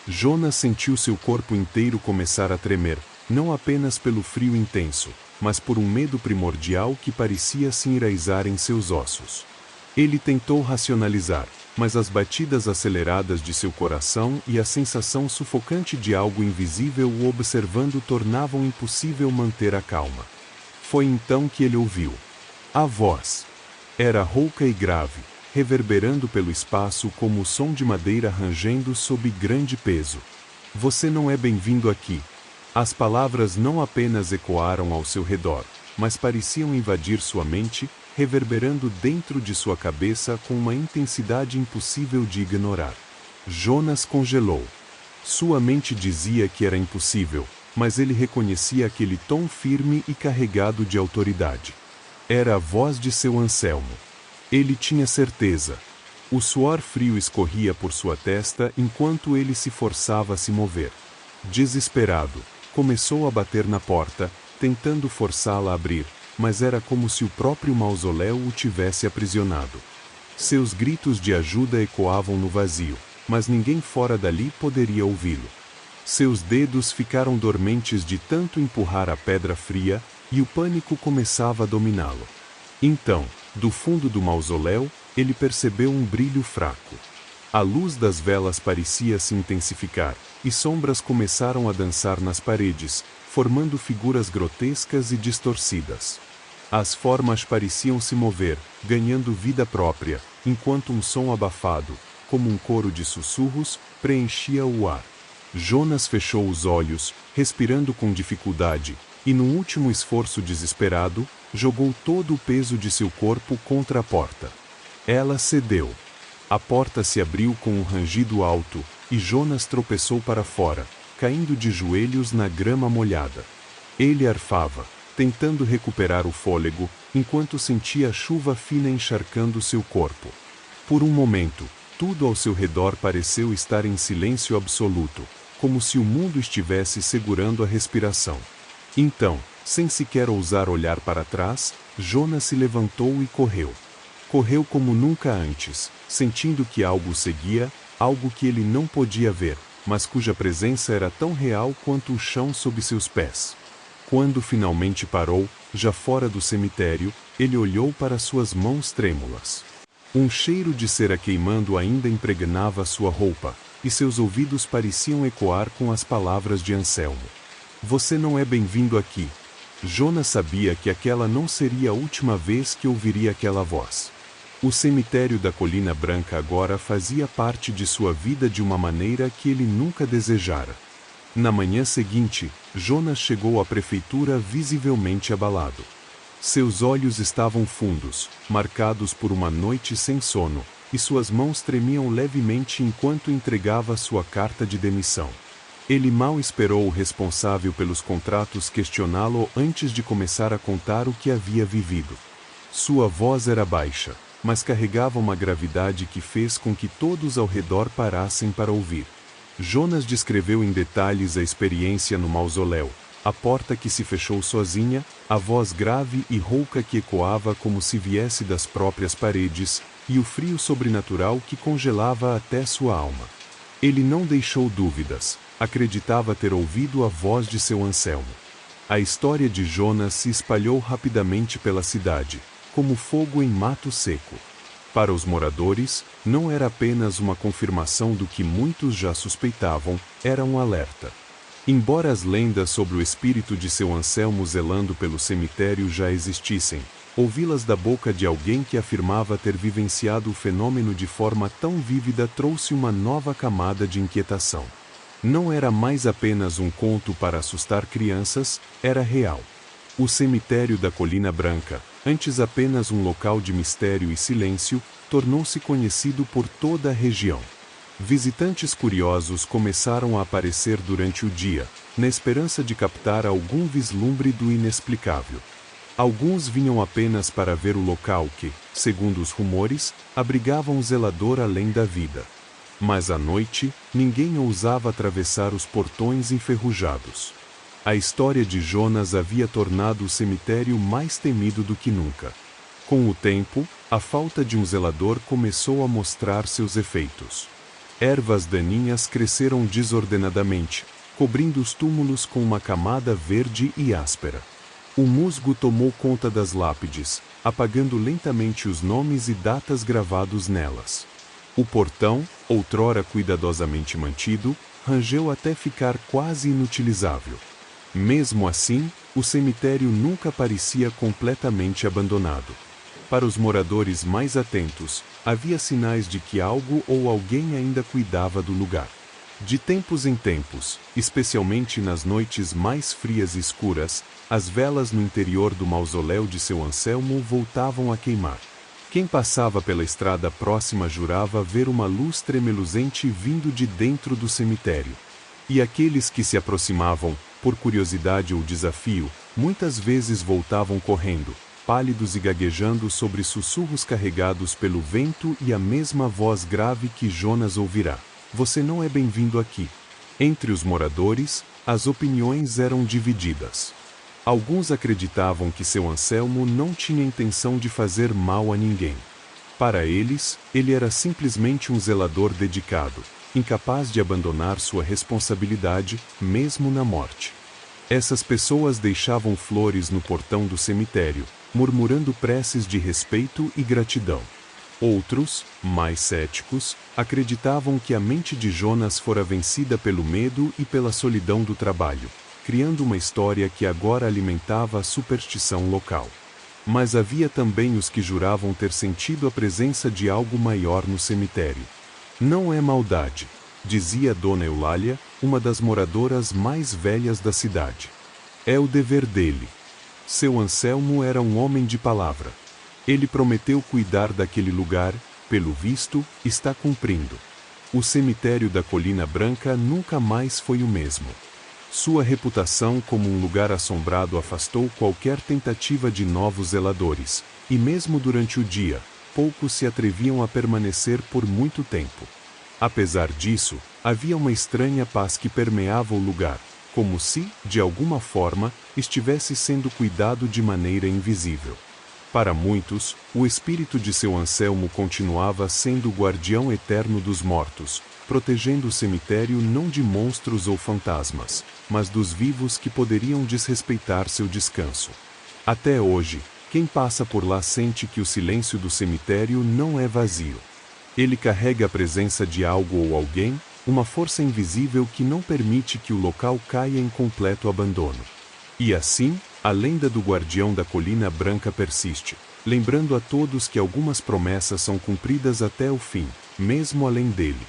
Jonas sentiu seu corpo inteiro começar a tremer, não apenas pelo frio intenso, mas por um medo primordial que parecia se enraizar em seus ossos. Ele tentou racionalizar, mas as batidas aceleradas de seu coração e a sensação sufocante de algo invisível o observando tornavam impossível manter a calma. Foi então que ele ouviu. A voz. Era rouca e grave, reverberando pelo espaço como o som de madeira rangendo sob grande peso. Você não é bem-vindo aqui. As palavras não apenas ecoaram ao seu redor, mas pareciam invadir sua mente, reverberando dentro de sua cabeça com uma intensidade impossível de ignorar. Jonas congelou. Sua mente dizia que era impossível, mas ele reconhecia aquele tom firme e carregado de autoridade. Era a voz de seu Anselmo. Ele tinha certeza. O suor frio escorria por sua testa enquanto ele se forçava a se mover. Desesperado, começou a bater na porta, tentando forçá-la a abrir, mas era como se o próprio mausoléu o tivesse aprisionado. Seus gritos de ajuda ecoavam no vazio, mas ninguém fora dali poderia ouvi-lo. Seus dedos ficaram dormentes de tanto empurrar a pedra fria, e o pânico começava a dominá-lo. Então, do fundo do mausoléu, ele percebeu um brilho fraco. A luz das velas parecia se intensificar, e sombras começaram a dançar nas paredes, formando figuras grotescas e distorcidas. As formas pareciam se mover, ganhando vida própria, enquanto um som abafado, como um coro de sussurros, preenchia o ar. Jonas fechou os olhos, respirando com dificuldade, e num último esforço desesperado, jogou todo o peso de seu corpo contra a porta. Ela cedeu. A porta se abriu com um rangido alto, e Jonas tropeçou para fora, caindo de joelhos na grama molhada. Ele arfava, tentando recuperar o fôlego, enquanto sentia a chuva fina encharcando seu corpo. Por um momento, tudo ao seu redor pareceu estar em silêncio absoluto, como se o mundo estivesse segurando a respiração. Então, sem sequer ousar olhar para trás, Jonas se levantou e correu. Correu como nunca antes, sentindo que algo o seguia, algo que ele não podia ver, mas cuja presença era tão real quanto o chão sob seus pés. Quando finalmente parou, já fora do cemitério, ele olhou para suas mãos trêmulas. Um cheiro de cera queimando ainda impregnava sua roupa, e seus ouvidos pareciam ecoar com as palavras de Anselmo. Você não é bem-vindo aqui. Jonas sabia que aquela não seria a última vez que ouviria aquela voz. O cemitério da Colina Branca agora fazia parte de sua vida de uma maneira que ele nunca desejara. Na manhã seguinte, Jonas chegou à prefeitura visivelmente abalado. Seus olhos estavam fundos, marcados por uma noite sem sono, e suas mãos tremiam levemente enquanto entregava sua carta de demissão. Ele mal esperou o responsável pelos contratos questioná-lo antes de começar a contar o que havia vivido. Sua voz era baixa, mas carregava uma gravidade que fez com que todos ao redor parassem para ouvir. Jonas descreveu em detalhes a experiência no mausoléu, a porta que se fechou sozinha, a voz grave e rouca que ecoava como se viesse das próprias paredes, e o frio sobrenatural que congelava até sua alma. Ele não deixou dúvidas, acreditava ter ouvido a voz de seu Anselmo. A história de Jonas se espalhou rapidamente pela cidade, como fogo em mato seco. Para os moradores, não era apenas uma confirmação do que muitos já suspeitavam, era um alerta. Embora as lendas sobre o espírito de seu Anselmo zelando pelo cemitério já existissem, ouvi-las da boca de alguém que afirmava ter vivenciado o fenômeno de forma tão vívida trouxe uma nova camada de inquietação. Não era mais apenas um conto para assustar crianças, era real. O cemitério da Colina Branca, antes apenas um local de mistério e silêncio, tornou-se conhecido por toda a região. Visitantes curiosos começaram a aparecer durante o dia, na esperança de captar algum vislumbre do inexplicável. Alguns vinham apenas para ver o local que, segundo os rumores, abrigava um zelador além da vida. Mas à noite, ninguém ousava atravessar os portões enferrujados. A história de Jonas havia tornado o cemitério mais temido do que nunca. Com o tempo, a falta de um zelador começou a mostrar seus efeitos. Ervas daninhas cresceram desordenadamente, cobrindo os túmulos com uma camada verde e áspera. O musgo tomou conta das lápides, apagando lentamente os nomes e datas gravados nelas. O portão, outrora cuidadosamente mantido, rangeu até ficar quase inutilizável. Mesmo assim, o cemitério nunca parecia completamente abandonado. Para os moradores mais atentos, havia sinais de que algo ou alguém ainda cuidava do lugar. De tempos em tempos, especialmente nas noites mais frias e escuras, as velas no interior do mausoléu de seu Anselmo voltavam a queimar. Quem passava pela estrada próxima jurava ver uma luz tremeluzente vindo de dentro do cemitério. E aqueles que se aproximavam, por curiosidade ou desafio, muitas vezes voltavam correndo, pálidos e gaguejando sobre sussurros carregados pelo vento e a mesma voz grave que Jonas ouvirá. Você não é bem-vindo aqui. Entre os moradores, as opiniões eram divididas. Alguns acreditavam que seu Anselmo não tinha intenção de fazer mal a ninguém. Para eles, ele era simplesmente um zelador dedicado, incapaz de abandonar sua responsabilidade, mesmo na morte. Essas pessoas deixavam flores no portão do cemitério, murmurando preces de respeito e gratidão. Outros, mais céticos, acreditavam que a mente de Jonas fora vencida pelo medo e pela solidão do trabalho, criando uma história que agora alimentava a superstição local. Mas havia também os que juravam ter sentido a presença de algo maior no cemitério. Não é maldade, dizia Dona Eulália, uma das moradoras mais velhas da cidade. É o dever dele. Seu Anselmo era um homem de palavra. Ele prometeu cuidar daquele lugar, pelo visto, está cumprindo. O cemitério da Colina Branca nunca mais foi o mesmo. Sua reputação como um lugar assombrado afastou qualquer tentativa de novos zeladores, e mesmo durante o dia, poucos se atreviam a permanecer por muito tempo. Apesar disso, havia uma estranha paz que permeava o lugar, como se, de alguma forma, estivesse sendo cuidado de maneira invisível. Para muitos, o espírito de seu Anselmo continuava sendo o guardião eterno dos mortos, protegendo o cemitério não de monstros ou fantasmas, mas dos vivos que poderiam desrespeitar seu descanso. Até hoje, quem passa por lá sente que o silêncio do cemitério não é vazio. Ele carrega a presença de algo ou alguém, uma força invisível que não permite que o local caia em completo abandono. E assim, a lenda do guardião da Colina Branca persiste, lembrando a todos que algumas promessas são cumpridas até o fim, mesmo além dele.